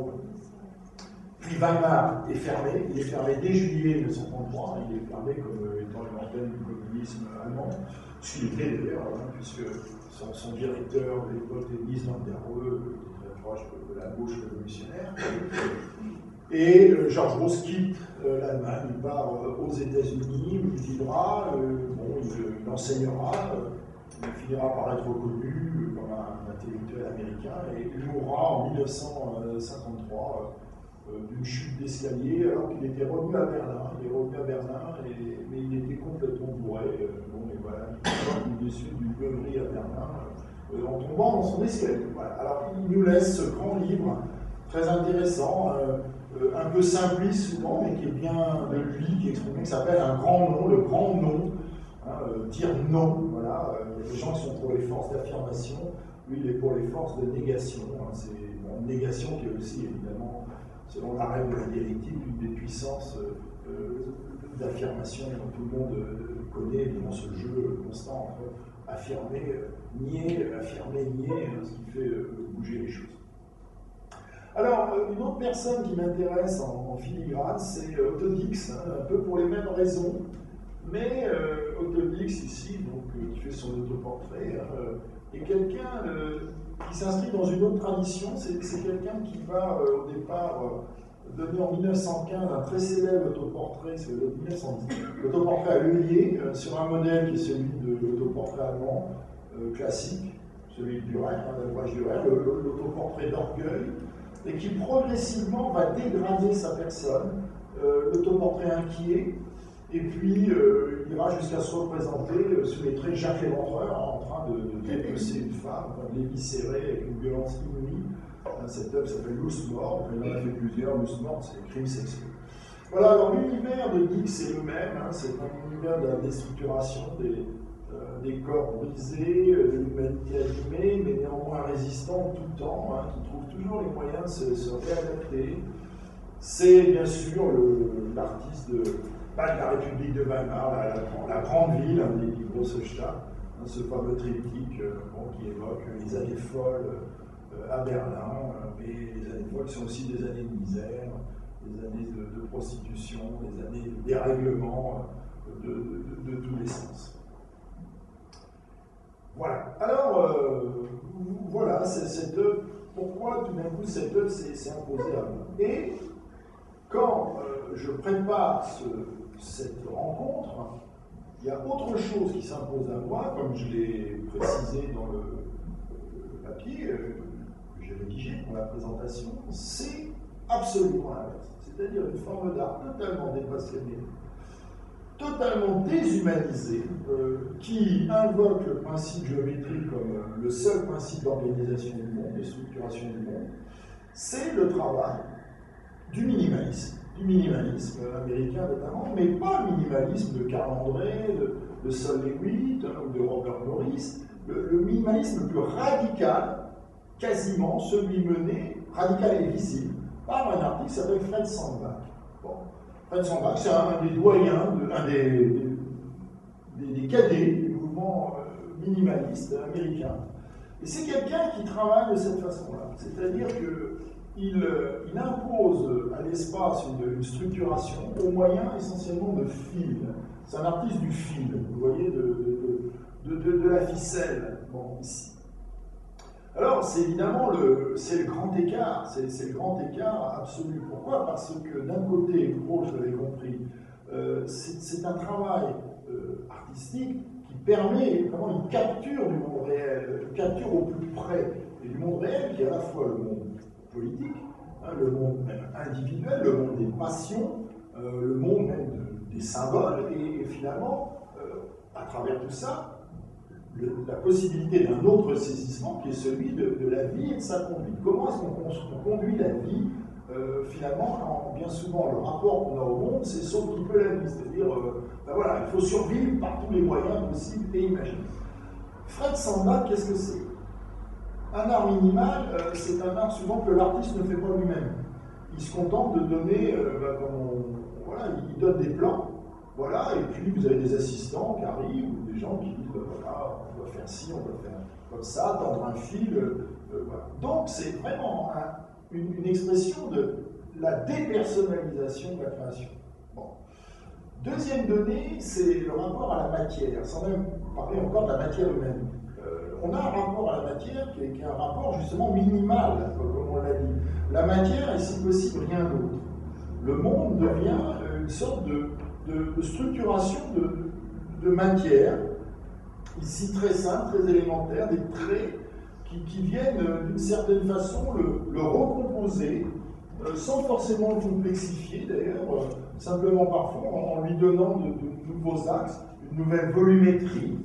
puis Weimar est fermé. Il est fermé dès juillet 1933. Il est fermé comme étant une antenne du communisme allemand. Ce qui est vrai d'ailleurs, puisque son directeur de l'époque était Mies van der Rohe, qui était très proche de la gauche révolutionnaire. Et Georges Brault quitte l'Allemagne, il part aux États-Unis, où il vivra, il enseignera. Il finira par être reconnu comme un intellectuel américain et il mourra en 1953 d'une chute d'escalier alors qu'il était revenu à Berlin. Il est revenu à Berlin, mais il était complètement bourré. Et voilà, il est issu d'une beuverie à Berlin en tombant dans son escalier. Voilà. Alors il nous laisse ce grand livre très intéressant, un peu simpliste souvent, mais qui est bien de lui, qui s'appelle Un grand nom, le grand nom. Dire non, voilà. Il y a des gens qui sont pour les forces d'affirmation, lui il est pour les forces de négation. C'est une négation qui est aussi évidemment, selon la règle de la dialectique, une des puissances d'affirmation dont tout le monde connaît, dans ce jeu constant entre affirmer, nier, ce qui fait bouger les choses. Alors, une autre personne qui m'intéresse en filigrane, c'est Otto Dix, un peu pour les mêmes raisons. Mais Otto Dix, ici, qui fait son autoportrait, est quelqu'un qui s'inscrit dans une autre tradition. C'est quelqu'un qui va, au départ, donner en 1915 un très célèbre autoportrait, c'est 1910, l'autoportrait à l'œillet, sur un modèle qui est celui de l'autoportrait allemand classique, celui de Dürer, d'Albrecht Dürer, l'autoportrait d'orgueil, et qui progressivement va dégrader sa personne, l'autoportrait inquiet. Et puis, il ira jusqu'à se représenter sous les traits de Jacques Léventreur, en train de dépecer une femme, de l'éviscérer avec une violence inouïe. Cette œuvre s'appelle Loose Mort, il en a fait plusieurs. Loose Mort, c'est les crimes sexuels. Voilà, alors l'univers de Dix est le même, c'est un univers de la déstructuration des corps brisés, de l'humanité abîmée, mais néanmoins résistant tout le temps, hein, qui trouve toujours les moyens de se réadapter. C'est bien sûr l'artiste de la République de Weimar, la grande ville, hein, des Großstadt, hein, ce fameux triptyque qui évoque les années folles à Berlin, mais les années folles sont aussi des années de misère, des années de prostitution, des années de dérèglement de tous les sens. Voilà. Alors, voilà, cette œuvre, pourquoi tout d'un coup cette œuvre s'est imposée à moi. Et quand je prépare cette rencontre, il y a autre chose qui s'impose à moi, comme je l'ai précisé dans le papier que j'ai rédigé pour la présentation, c'est absolument l'inverse. C'est-à-dire une forme d'art totalement dépassionnée, totalement déshumanisée, qui invoque le principe géométrique comme le seul principe d'organisation du monde, de structuration du monde. C'est le travail du minimalisme américain notamment, mais pas le minimalisme de Carl André, de Sol Lewitt ou de Robert Morris, le minimalisme le plus radical, quasiment celui mené, radical et visible, par un artiste qui s'appelle Fred Sandbach. Bon. Fred Sandbach, c'est un des doyens, un des cadets du mouvement minimaliste américain. Et c'est quelqu'un qui travaille de cette façon-là, c'est-à-dire qu'il impose à l'espace une structuration au moyen essentiellement de fil. C'est un artiste du fil, vous voyez, de la ficelle, bon, ici. Alors, c'est évidemment le grand écart, c'est le grand écart absolu. Pourquoi? Parce que d'un côté, je l'avais compris, c'est un travail artistique qui permet vraiment une capture du monde réel, une capture au plus près et du monde réel, qui est à la fois le monde politique, hein, le monde même individuel, le monde des passions, le monde même des symboles, et finalement, à travers tout ça, la possibilité d'un autre saisissement qui est celui de la vie et de sa conduite. Comment est-ce qu'on conduit la vie finalement, quand bien souvent le rapport qu'on a au monde, c'est sauf qui peut la vie, c'est-à-dire, ben voilà, il faut survivre par tous les moyens possibles et imaginables. Fred Sandbach, qu'est-ce que c'est? Un art minimal, c'est un art souvent que l'artiste ne fait pas lui-même. Il se contente de donner, voilà, il donne des plans, voilà, et puis vous avez des assistants qui arrivent, ou des gens qui disent, voilà, on doit faire ci, on doit faire comme ça, tendre un fil, voilà. Donc c'est vraiment une expression de la dépersonnalisation de la création. Bon. Deuxième donnée, c'est le rapport à la matière, sans même parler encore de la matière humaine. On a un rapport à la matière qui est un rapport justement minimal, comme on l'a dit. La matière est si possible rien d'autre. Le monde devient une sorte de structuration de matière, ici très simple, très élémentaire, des traits qui viennent d'une certaine façon le recomposer, sans forcément le complexifier d'ailleurs, simplement parfois en lui donnant de nouveaux axes, une nouvelle volumétrie.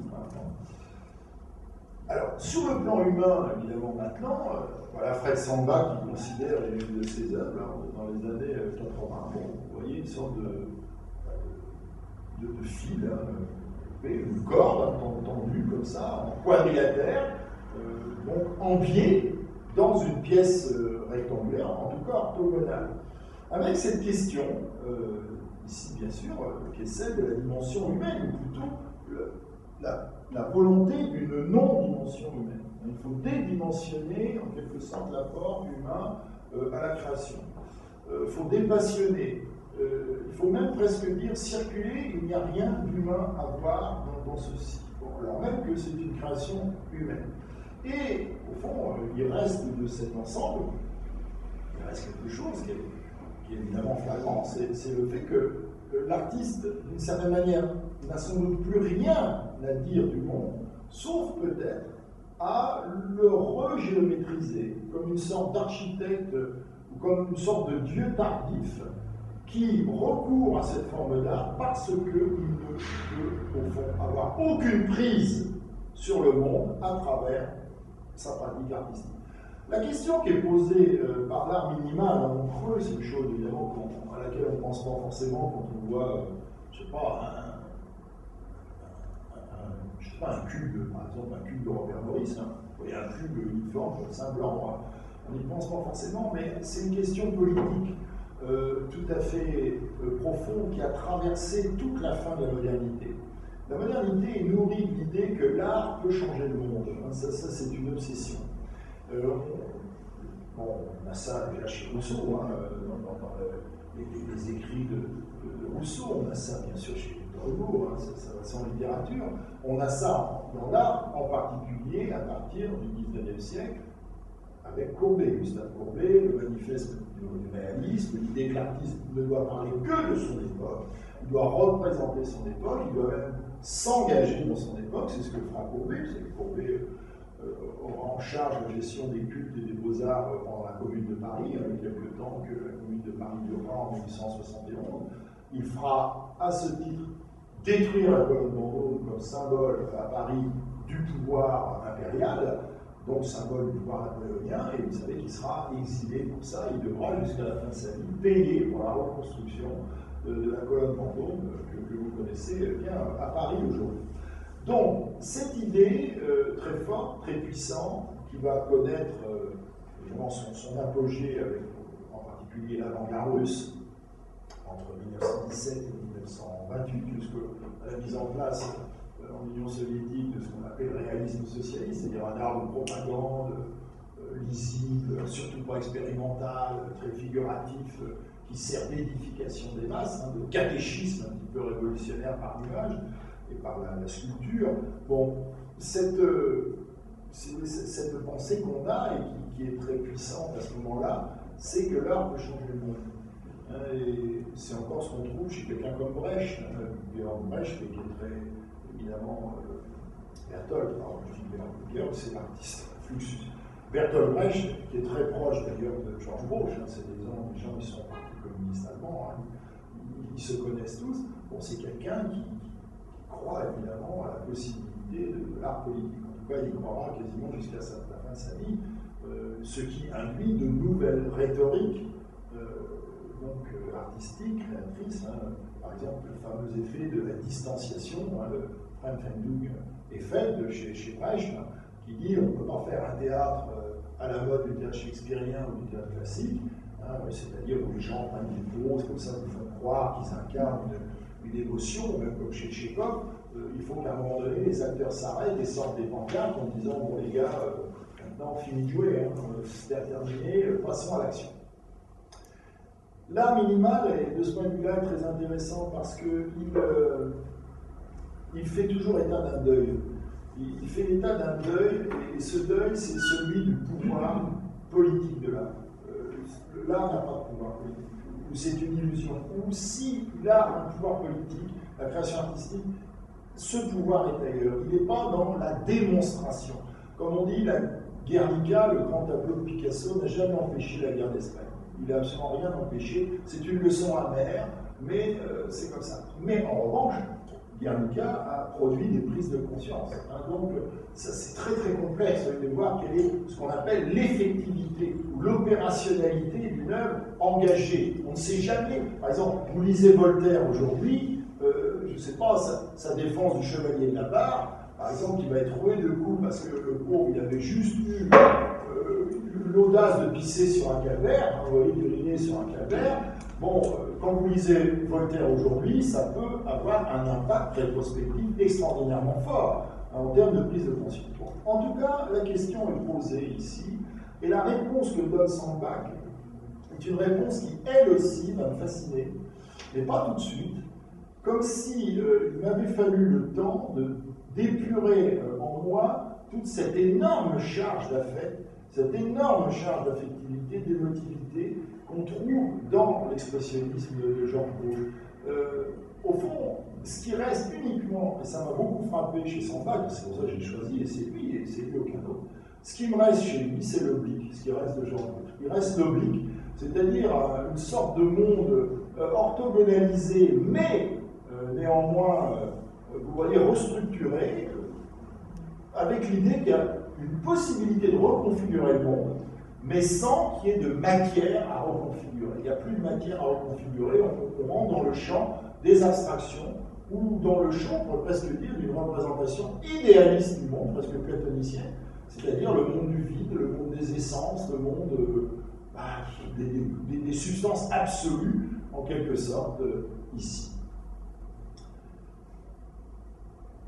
Alors, sur le plan humain, évidemment, maintenant, voilà, Fred Sandbach, qui considère une de ses œuvres dans les années 80, bon, vous voyez une sorte de fil, une corde tendue comme ça, en quadrilatère, donc en biais, dans une pièce rectangulaire, en tout cas orthogonale. Avec cette question, ici bien sûr, qui est celle de la dimension humaine, ou plutôt la volonté d'une non-dimension humaine. Il faut dédimensionner en quelque sorte l'apport humain à la création. Il faut dépassionner. Il faut même presque dire circuler, il n'y a rien d'humain à voir dans ceci. Bon, alors même que c'est une création humaine. Et au fond, il reste de cet ensemble, il reste quelque chose qui est évidemment flagrant, c'est le fait que l'artiste, d'une certaine manière, n'a sans doute plus rien à dire du monde, sauf peut-être à le regéométriser comme une sorte d'architecte ou comme une sorte de dieu tardif qui recourt à cette forme d'art parce qu'il ne peut, au fond, avoir aucune prise sur le monde à travers sa pratique artistique. La question qui est posée par l'art minimal en creux, c'est une chose évidemment à laquelle on ne pense pas forcément quand on voit, je ne sais pas, un je sais pas, un cube, par exemple, un cube de Robert Morris, hein. Vous voyez un cube uniforme, sein blanc, on n'y pense pas forcément, mais c'est une question politique tout à fait profonde qui a traversé toute la fin de la modernité. La modernité est nourrie de l'idée que l'art peut changer le monde. Hein. Ça c'est une obsession. Bon, on a ça déjà chez Rousseau, hein, dans les écrits de Rousseau, on a ça bien sûr chez Victor Hugo, hein, ça va sans littérature. On a ça dans l'art, en particulier à partir du XIXe siècle, avec Courbet, Gustave Courbet, le manifeste du réalisme, l'idée que l'artiste ne doit parler que de son époque, il doit représenter son époque, il doit même s'engager dans son époque, c'est ce que fera Courbet, c'est que Courbet aura en charge la gestion des cultes et des beaux-arts pendant la Commune de Paris, il y a quelque temps que la Commune de Paris durera en 1871. Il fera à ce titre détruire la colonne Vendôme comme symbole à Paris du pouvoir impérial, donc symbole du pouvoir napoléonien, et vous savez qu'il sera exilé pour ça, il devra jusqu'à la fin de sa vie payer pour la reconstruction de la colonne Vendôme que vous connaissez bien à Paris aujourd'hui. Donc, cette idée très forte, très puissante, qui va connaître son apogée avec en particulier l'avant-garde russe, entre 1917 et 1928, jusqu'à la mise en place en Union soviétique de ce qu'on appelle le réalisme socialiste, c'est-à-dire un art de propagande lisible, surtout pas expérimental, très figuratif, qui sert d'édification des masses, hein, de catéchisme un petit peu révolutionnaire par l'image et par la sculpture. Bon, cette pensée qu'on a et qui est très puissante à ce moment-là, c'est que l'art peut changer le monde. Et c'est encore ce qu'on trouve chez quelqu'un comme Brecht, Georg Brecht, qui est très évidemment Bertolt, pardon, je dis Georg, c'est l'artiste Fluxus. Bertolt Brecht, qui est très proche d'ailleurs de Georges Bauche, hein, c'est des gens qui sont au Parti communiste allemand, hein, ils se connaissent tous. Bon, c'est quelqu'un qui croit évidemment à la possibilité de l'art politique. En tout cas, il y croira quasiment jusqu'à la fin de sa vie, ce qui induit de nouvelles rhétoriques artistiques, créatrices. Hein. Par exemple, le fameux effet de la distanciation, hein, le Fremdwerdung-effet de chez Brecht, hein, qui dit on ne peut pas faire un théâtre à la mode du théâtre shakespearien ou du théâtre classique, hein, c'est-à-dire où les gens prennent des poses comme ça, vous font croire qu'ils incarnent une émotion, même comme chez Tchekhov. Il faut qu'à un moment donné, les acteurs s'arrêtent et sortent des pancartes en disant bon les gars, maintenant fini de jouer, hein, c'est terminé, passons à l'action. L'art minimal, de ce point de vue-là, est très intéressant parce qu'il fait toujours état d'un deuil. Il fait l'état d'un deuil, et ce deuil, c'est celui du pouvoir politique de l'art. L'art n'a pas de pouvoir politique, ou c'est une illusion. Ou si l'art a un pouvoir politique, la création artistique, ce pouvoir est ailleurs. Il n'est pas dans la démonstration. Comme on dit, la Guernica, le grand tableau de Picasso, n'a jamais empêché la guerre d'Espagne. Il n'a absolument rien empêché. C'est une leçon amère, mais c'est comme ça. Mais en revanche, Guernica a produit des prises de conscience. Hein, donc, ça c'est très très complexe de voir quelle est ce qu'on appelle l'effectivité ou l'opérationnalité d'une œuvre engagée. On ne sait jamais. Par exemple, vous lisez Voltaire aujourd'hui, je ne sais pas, sa défense du chevalier de la Barre, par exemple, qui va être roué de coups parce que le pauvre, il avait juste eu l'audace de pisser sur un calvaire, vous voyez, d'uriner sur un calvaire. Bon, quand vous lisez Voltaire aujourd'hui, ça peut avoir un impact rétrospectif extraordinairement fort en termes de prise de conscience. Bon, en tout cas, la question est posée ici, et la réponse que donne Sandbach est une réponse qui, elle aussi, va me fasciner, mais pas tout de suite, comme si il m'avait fallu le temps d'épurer en moi toute cette énorme charge d'affect, cette énorme charge d'affectivité, d'émotivité qu'on trouve dans l'expressionnisme de Georges Bauche. Au fond, ce qui reste uniquement, et ça m'a beaucoup frappé chez Sandbach, c'est pour ça que j'ai choisi, et c'est lui aucun autre, ce qui me reste chez lui, c'est l'oblique, ce qui reste de Georges Bauche. Il reste l'oblique, c'est-à-dire une sorte de monde orthogonalisé, mais néanmoins, vous voyez, restructuré, avec l'idée qu'il y a une possibilité de reconfigurer le monde, mais sans qu'il y ait de matière à reconfigurer. Il n'y a plus de matière à reconfigurer, on rentre dans le champ des abstractions, ou dans le champ, on pourrait presque dire, d'une représentation idéaliste du monde, presque platonicienne, c'est-à-dire le monde du vide, le monde des essences, le monde des substances absolues, en quelque sorte, ici.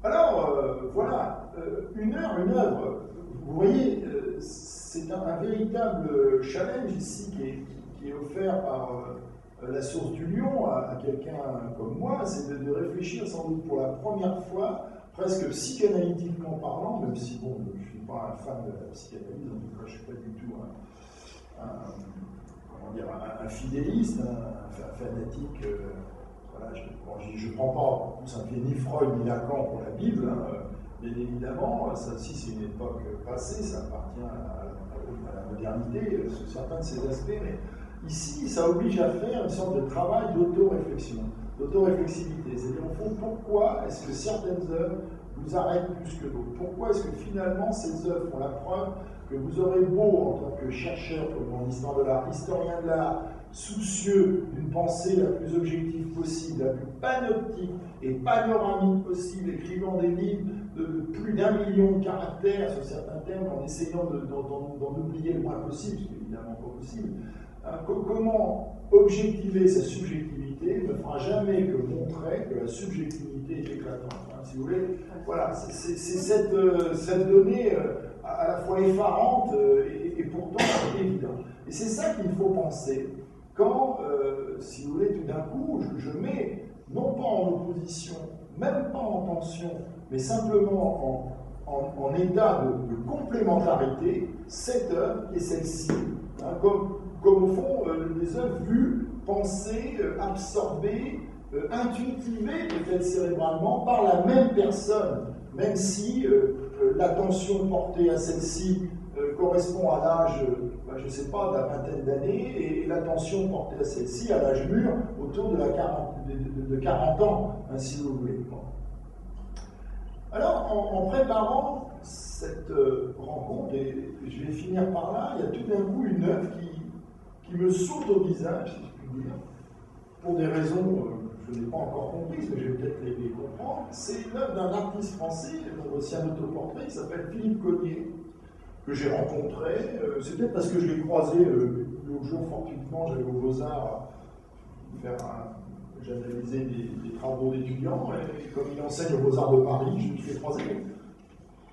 Alors, voilà, une œuvre, vous voyez, c'est un véritable challenge ici qui est offert par la source du lion à quelqu'un comme moi, c'est de réfléchir sans doute pour la première fois, presque psychanalytiquement parlant, même si bon, je ne suis pas un fan de la psychanalyse, en tout cas je ne suis pas du tout un fidéliste, un fanatique. Voilà, je ne prends pas tout simple ni Freud ni Lacan pour la Bible, bien évidemment, ça aussi c'est une époque passée, ça appartient à la modernité sous certains de ces aspects, mais ici ça oblige à faire une sorte de travail d'auto-réflexion, d'auto-réflexivité. C'est-à-dire au fond, pourquoi est-ce que certaines œuvres vous arrêtent plus que d'autres? Pourquoi est-ce que finalement ces œuvres font la preuve que vous aurez beau, en tant que chercheur en histoire de l'art, historien de l'art, soucieux d'une pensée la plus objective possible, la plus panoptique et panoramique possible, écrivant des livres de plus d'1 million de caractères sur certains thèmes, en essayant d'en oublier le moins possible, ce qui est évidemment pas possible. Comment objectiver sa subjectivité ne fera jamais que montrer que la subjectivité est éclatante. Si vous voulez, voilà, c'est cette donnée à la fois effarante et pourtant évidente. Et c'est ça qu'il faut penser quand, si vous voulez, tout d'un coup, je mets, non pas en opposition, même pas en tension, mais simplement en état de complémentarité, cette œuvre et celle-ci, hein, comme au fond, les œuvres vues, pensées, absorbées, intuitivées, peut-être cérébralement, par la même personne, même si l'attention portée à celle-ci correspond à l'âge, je ne sais pas, de la vingtaine d'années, et l'attention portée à celle-ci à l'âge mûr, autour de 40 ans, hein, si vous voulez. Alors, en préparant cette rencontre, et je vais finir par là, il y a tout d'un coup une œuvre qui me saute au visage, si je puis dire, pour des raisons que je n'ai pas encore comprises, mais je vais peut-être les comprendre. C'est l'œuvre d'un artiste français, aussi un autoportrait, qui s'appelle Philippe Cogniet, que j'ai rencontré. C'est peut-être parce que je l'ai croisé l'autre jour, fortuitement, j'allais aux Beaux-Arts j'analysais des travaux d'étudiants, et comme il enseigne aux Beaux-Arts de Paris, je me suis croisé.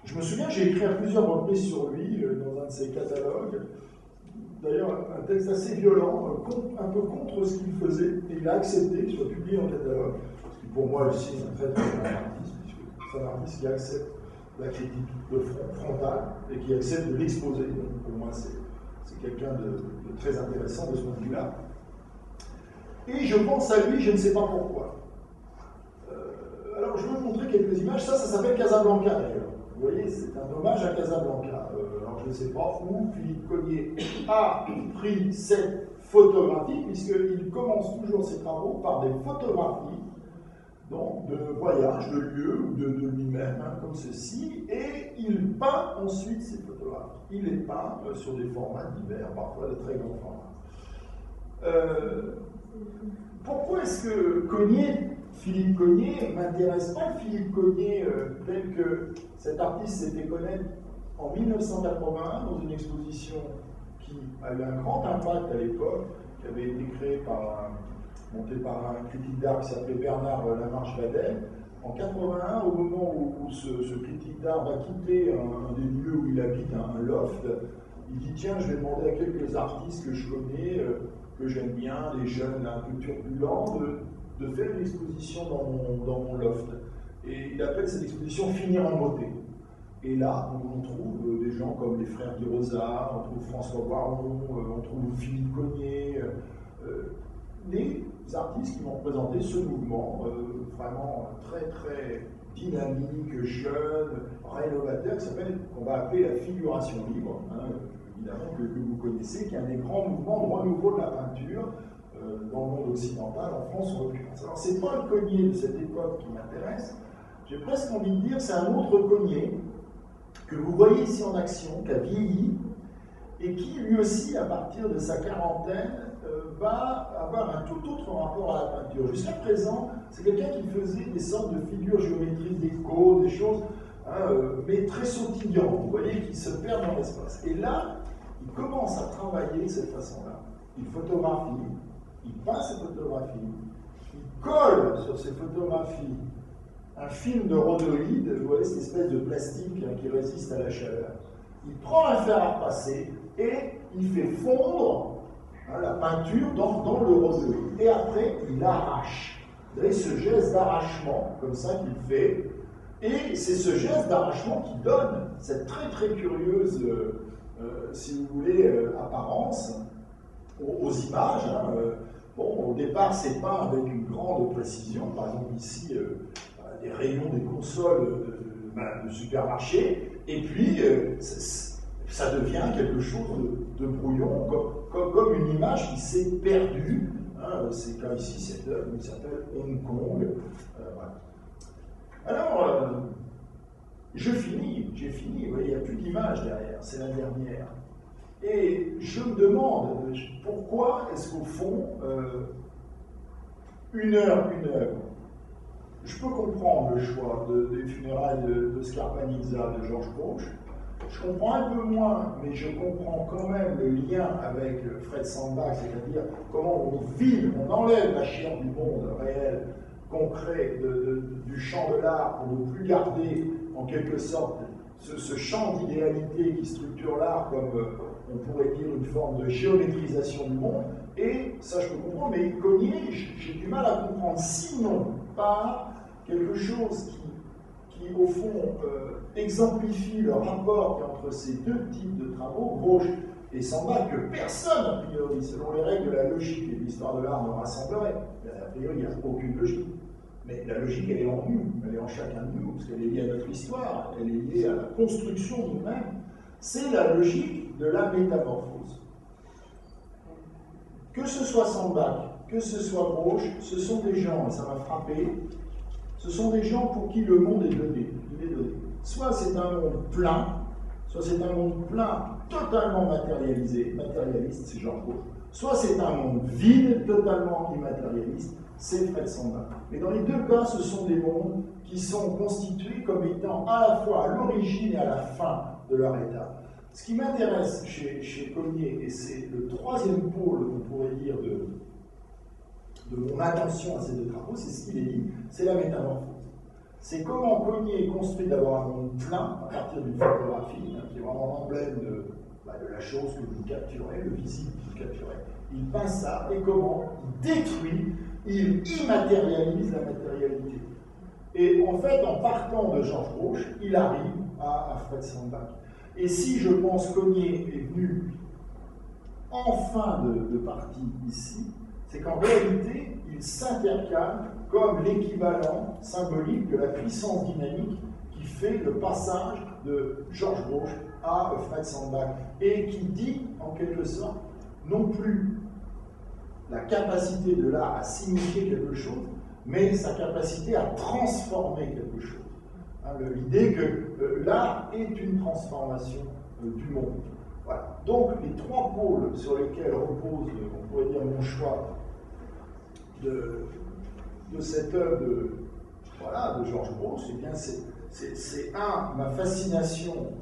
Je me souviens, j'ai écrit à plusieurs reprises sur lui, dans un de ses catalogues. D'ailleurs, un texte assez violent, un peu contre ce qu'il faisait, et il a accepté qu'il soit publié en catalogue. Ce qui, pour moi, aussi, est un fait d'un artiste, puisque c'est un artiste qui accepte la critique frontale et qui accepte de l'exposer. Donc, pour moi, c'est quelqu'un de très intéressant de ce point de vue-là. Et je pense à lui, je ne sais pas pourquoi. Alors, je vais vous montrer quelques images. Ça s'appelle Casablanca, d'ailleurs. Vous voyez, c'est un hommage à Casablanca. Alors, je ne sais pas où Philippe Cogniet a pris cette photographie, puisqu'il commence toujours ses travaux par des photographies, donc de voyages, de lieux, ou de lui-même, hein, comme ceci, et il peint ensuite ces photographies. Il les peint sur des formats divers, parfois de très grands formats. Pourquoi est-ce que Philippe Cogniet m'intéresse pas? Philippe Cogniet, tel que cet artiste s'est fait connaître en 1981 dans une exposition qui a eu un grand impact à l'époque, qui avait été créée montée par un critique d'art qui s'appelait Bernard Lamarche-Vadel. En 81, au moment où ce critique d'art va quitter un des lieux où il habite, un loft, il dit tiens, je vais demander à quelques artistes que je connais, que j'aime bien, les jeunes un peu turbulents, de faire une exposition dans mon loft. Et il appelle cette exposition Finir en beauté. Et là, on trouve des gens comme les frères Di Rosa, on trouve François Boiron, on trouve Philippe Cogniet, des artistes qui vont représenter ce mouvement vraiment très très dynamique, jeune, rénovateur, qu'on va appeler la figuration libre, hein, évidemment que vous connaissez, qui est un des grands mouvements de renouveau de la peinture dans le monde occidental, en France en l'occurrence. Alors c'est pas le Cogniet de cette époque qui m'intéresse, j'ai presque envie de dire c'est un autre Cogniet que vous voyez ici en action, qui a vieilli, et qui lui aussi, à partir de sa quarantaine, va avoir un tout autre rapport à la peinture. Jusqu'à présent, c'est quelqu'un qui faisait des sortes de figures géométriques, des cônes, des choses, mais très sautillantes, vous voyez, qui se perdent dans l'espace. Et là, il commence à travailler de cette façon-là. Il photographie, il peint ses photographies, il colle sur ses photographies un film de rhodoïde, vous voyez, cette espèce de plastique qui résiste à la chaleur. Il prend un fer à repasser et il fait fondre la peinture dans le rhodoïde. Et après, il arrache. Vous avez ce geste d'arrachement, comme ça qu'il fait. Et c'est ce geste d'arrachement qui donne cette très très curieuse, si vous voulez, apparence aux images. Bon, au départ, c'est peint avec une grande précision. Par exemple, ici, des rayons des consoles de supermarché. Et puis, ça devient quelque chose de brouillon, comme une image qui s'est perdue. C'est comme ici, cette œuvre qui s'appelle Hong Kong. Voilà. Alors, j'ai fini, vous voyez, il n'y a plus d'image derrière, c'est la dernière. Et je me demande, pourquoi est-ce qu'au fond, une œuvre, je peux comprendre le choix des funérailles de Scarpanizza de Georges Grosz. Je comprends un peu moins, mais je comprends quand même le lien avec Fred Sandbach, c'est-à-dire comment on vide, on enlève la chair du monde réel, concret, du champ de l'art, pour ne plus garder en quelque sorte ce champ d'idéalité qui structure l'art comme on pourrait dire une forme de géométrisation du monde. Et ça je peux comprendre, mais Cogniet, j'ai du mal à comprendre, sinon par quelque chose qui au fond, exemplifie le rapport qu'il y a entre ces deux types de travaux, Grosz et Sandbach, que personne, a priori, selon les règles de la logique et de l'histoire de l'art, ne rassemblerait. A priori, il n'y a aucune logique. Mais la logique, elle est en nous, elle est en chacun de nous, parce qu'elle est liée à notre histoire, elle est liée à la construction de nous-mêmes. C'est la logique de la métamorphose. Que ce soit Sandbach, que ce soit Grosz, ce sont des gens, et ça m'a frappé, ce sont des gens pour qui le monde est donné. Il est donné. Soit c'est un monde plein, soit c'est un monde plein, totalement matérialiste, c'est Georges Grosz, soit c'est un monde vide, totalement immatérialiste, c'est Fred Sandbach. Mais dans les deux cas, ce sont des mondes qui sont constitués comme étant à la fois à l'origine et à la fin de leur état. Ce qui m'intéresse chez Cogniet, et c'est le troisième pôle, on pourrait dire, de mon attention à ces deux travaux, c'est ce qu'il est dit, c'est la métamorphose. C'est comment Cogniet construit d'abord un monde plein à partir d'une photographie, qui est vraiment l'emblème de la chose que vous capturez, le visible que vous capturez. Il peint ça, et comment il détruit, il immatérialise la matérialité. Et en fait, en partant de Georges Grosz, il arrive à Fred Sandbach. Et si je pense Cogniet est venu en fin de partie ici, c'est qu'en réalité, il s'intercale comme l'équivalent symbolique de la puissance dynamique qui fait le passage de Georges Grosz à Fred Sandbach, et qui dit, en quelque sorte, non plus la capacité de l'art à signifier quelque chose, mais sa capacité à transformer quelque chose. L'idée que l'art est une transformation du monde. Voilà. Donc, les trois pôles sur lesquels repose, on pourrait dire, mon choix de cette œuvre de Georges Grosz, eh bien, c'est ma fascination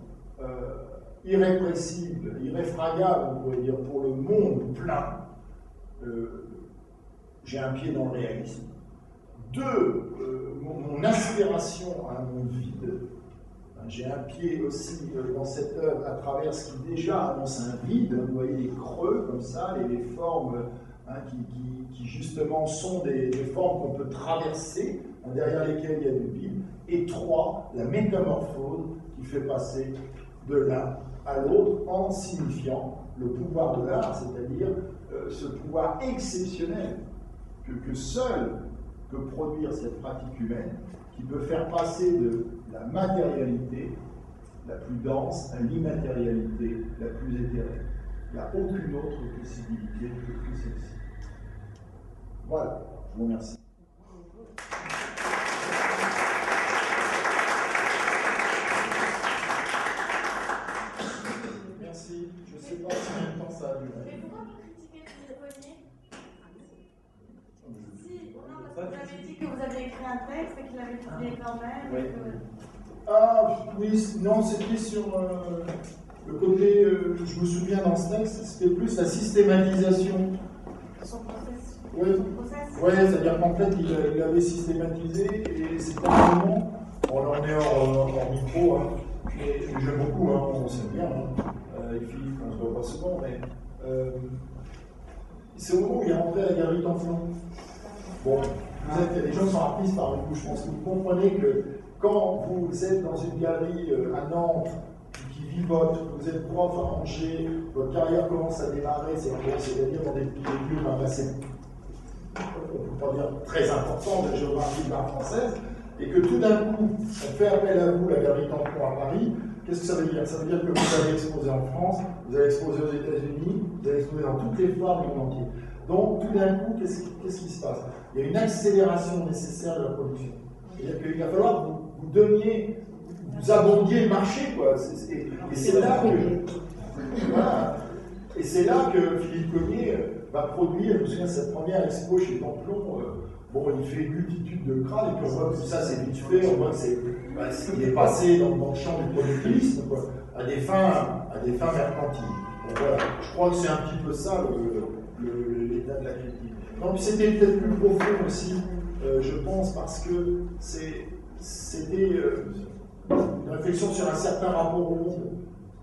irrépressible, irréfragable, on pourrait dire, pour le monde plein. J'ai un pied dans le réalisme. Deux, mon aspiration à un monde vide. J'ai un pied aussi dans cette œuvre à travers ce qui déjà annonce un vide. Vous voyez les creux comme ça, et les formes qui justement sont des formes qu'on peut traverser, derrière lesquelles il y a du vide. Et trois, la métamorphose qui fait passer de l'un à l'autre en signifiant le pouvoir de l'art, c'est-à-dire ce pouvoir exceptionnel que seul peut produire cette pratique humaine, qui peut faire passer de la matérialité la plus dense à l'immatérialité la plus éthérée. Il n'y a aucune autre possibilité que celle-ci. Voilà, je vous remercie. Merci. Je ne sais pas combien de temps ça a duré. Mais pourquoi vous critiquez Cogniet ? Vous avez dit que vous aviez écrit un texte et qu'il avait publié quand même. Oui. Ah oui, non, c'était sur le côté, je me souviens dans ce texte, c'était plus la systématisation. Son processus. Oui, c'est-à-dire qu'en fait, il l'avait systématisé et c'était un moment, on en est hors micro, hein, mais j'aime beaucoup, hein, on sait bien, hein, avec Philippe, on se voit pas souvent, mais c'est au moment où il est rentré à la galerie d'Enflon. Bon, les gens sont artistes par le coup, je pense que vous comprenez que quand vous êtes dans une galerie à Nantes, qui vivote, vous êtes prof à Angers, votre carrière commence à démarrer, c'est-à-dire dans des lieux d'un passé, on ne peut pas dire très important de géographie de l'art française, et que tout d'un coup, on fait appel à vous, la galerie Tampon à Paris. Qu'est-ce que ça veut dire? Ça veut dire que vous allez exposer en France, vous allez exposer aux États-Unis, vous allez exposer dans toutes les foires du monde entier. Donc, tout d'un coup, qu'est-ce qui se passe? Il y a une accélération nécessaire de la production. C'est-à-dire qu'il va falloir que vous donniez, vous abondiez le marché, quoi. Et c'est là que, voilà. Et c'est là que Philippe Cognier va produire, je me souviens de sa première expo chez Templon, bon, il fait une multitude de crânes, et puis on voit que tout ça c'est vite fait, on voit que il est passé dans le champ du productivisme, quoi, à des fins mercantiles. Donc voilà, je crois que c'est un petit peu ça l'état de la critique. Donc c'était peut-être plus profond aussi, je pense, parce que c'était une réflexion sur un certain rapport au monde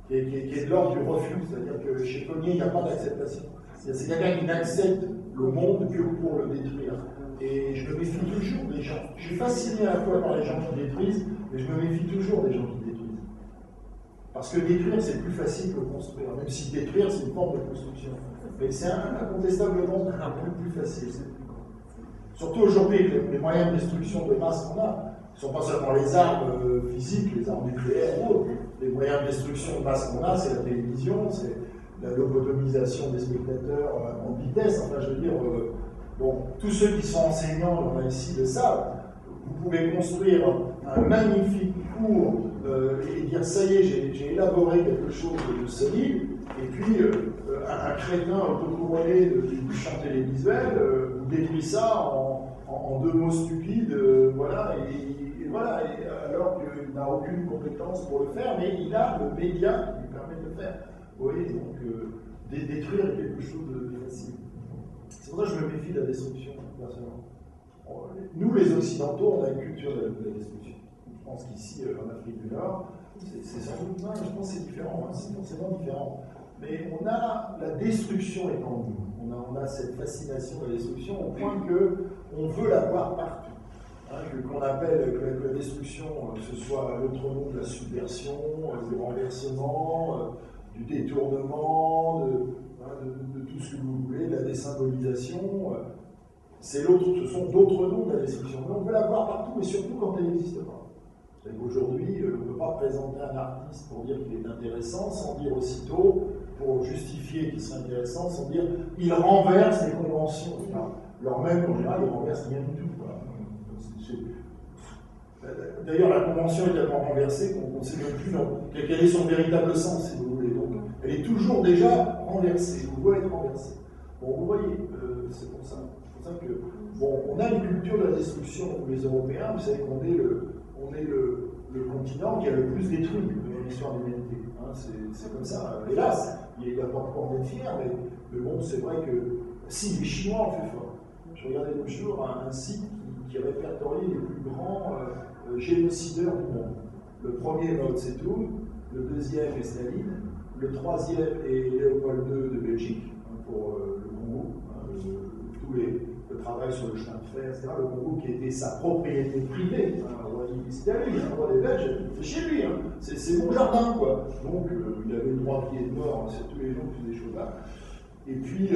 qui est de l'ordre du refus, c'est-à-dire que chez Cognier, il n'y a pas d'acceptation. C'est quelqu'un qui n'accepte le monde que pour le détruire. Et je me méfie toujours des gens. Je suis fasciné à la fois par les gens qui détruisent, mais je me méfie toujours des gens qui détruisent. Parce que détruire, c'est plus facile que construire, même si détruire, c'est une forme de construction. Mais c'est incontestablement un peu plus facile. Surtout aujourd'hui, les moyens de destruction de masse qu'on a, ne sont pas seulement les armes physiques, les armes nucléaires ou autres. Les moyens de destruction de masse qu'on a, c'est la télévision, c'est la lobotomisation des spectateurs en vitesse. Enfin, je veux dire, bon, tous ceux qui sont enseignants, on a ici le savent. Vous pouvez construire un magnifique cours et dire ça y est, j'ai élaboré quelque chose de solide, et puis un crétin autocouronné du champ télévisuel vous détruit ça en deux mots stupides, voilà, voilà, alors qu'il n'a aucune compétence pour le faire, mais il a le média qui lui permet de le faire. Vous voyez, donc détruire est quelque chose de facile. C'est pour ça que je me méfie de la destruction, personnellement. Nous, les Occidentaux, on a une culture de la destruction. Je pense qu'ici, en Afrique du Nord, c'est sans doute, non, je pense que c'est différent, hein, c'est forcément différent. Mais on a, la destruction est en nous. On a cette fascination de la destruction au point qu'on veut la voir partout. Hein, qu'on appelle que la destruction, que ce soit l'autre nom de la subversion, du renversement, du détournement, de tout ce que vous voulez, de la désymbolisation. Ce sont d'autres noms de la destruction. Mais on veut la voir partout, mais surtout quand elle n'existe pas. Aujourd'hui, on ne peut pas présenter un artiste pour dire qu'il est intéressant, sans dire aussitôt, pour justifier qu'il serait intéressant, sans dire il renverse les conventions. Alors même, en général, il ne renverse rien du tout. D'ailleurs, la convention est tellement renversée qu'on ne sait même plus quel est son véritable sens, si vous voulez. Donc, elle est toujours déjà renversée, ou doit être renversée. Bon, vous voyez, c'est pour ça. C'est pour ça que, bon, on a une culture de la destruction, les Européens, vous savez qu'on est le continent qui a le plus détruit dans l'histoire de l'humanité. Hein, c'est comme ça. Hélas, il n'y a pas de quoi en être fier, mais bon, c'est vrai que si les Chinois en fait fort. Je regardais l'autre jour un site qui répertorie les plus grands génocideurs du monde. Le premier, Mao Tse-tung, le deuxième est Staline, le troisième est Léopold II de Belgique, hein, pour le Congo, hein, le travail sur le chemin de fer, etc. Le Congo qui était sa propriété privée. Hein, c'était à lui, un roi des Belges, c'est chez lui, hein, c'est mon jardin, quoi. Donc il avait le droit de pied de mort sur tous les gens qui faisaient des choses là. Et puis,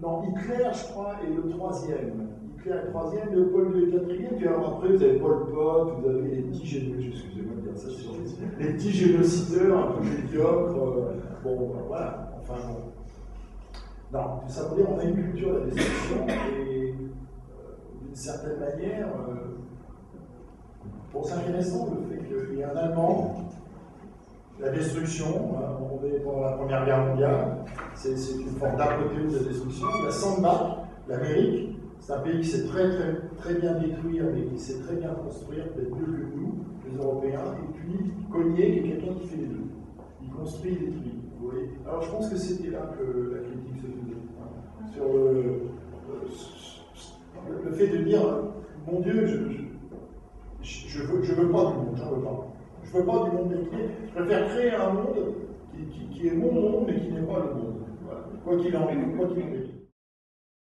non, Hitler, je crois, est le troisième. Hitler est le troisième, Léopold II est le quatrième, puis alors après, vous avez Pol Pot, vous avez les petits génocideurs, excusez-moi de dire ça, les petits génocideurs, un peu médiocres, bon, voilà, enfin bon. Non, tout ça pour dire, on a une culture de la destruction, et d'une certaine manière, bon, c'est intéressant le fait qu'il y ait un Allemand, la destruction, hein, on est pendant la Première Guerre mondiale, c'est une forme d'apothéose de la destruction. Il y a Sandbach, l'Amérique, C'est un pays qui sait très bien détruire, mais qui sait très bien construire, peut-être mieux que nous, les Européens, et puis Cognier, qui est quelqu'un qui fait les deux. Il construit et détruit. Vous voyez. Alors je pense que c'était là que la critique se faisait. Sur le fait de dire, mon Dieu, je veux pas du monde, j'en veux pas. Je veux pas du monde détruit. Je préfère créer un monde qui est mon monde, mais qui n'est pas le monde. Voilà. Quoi qu'il en est.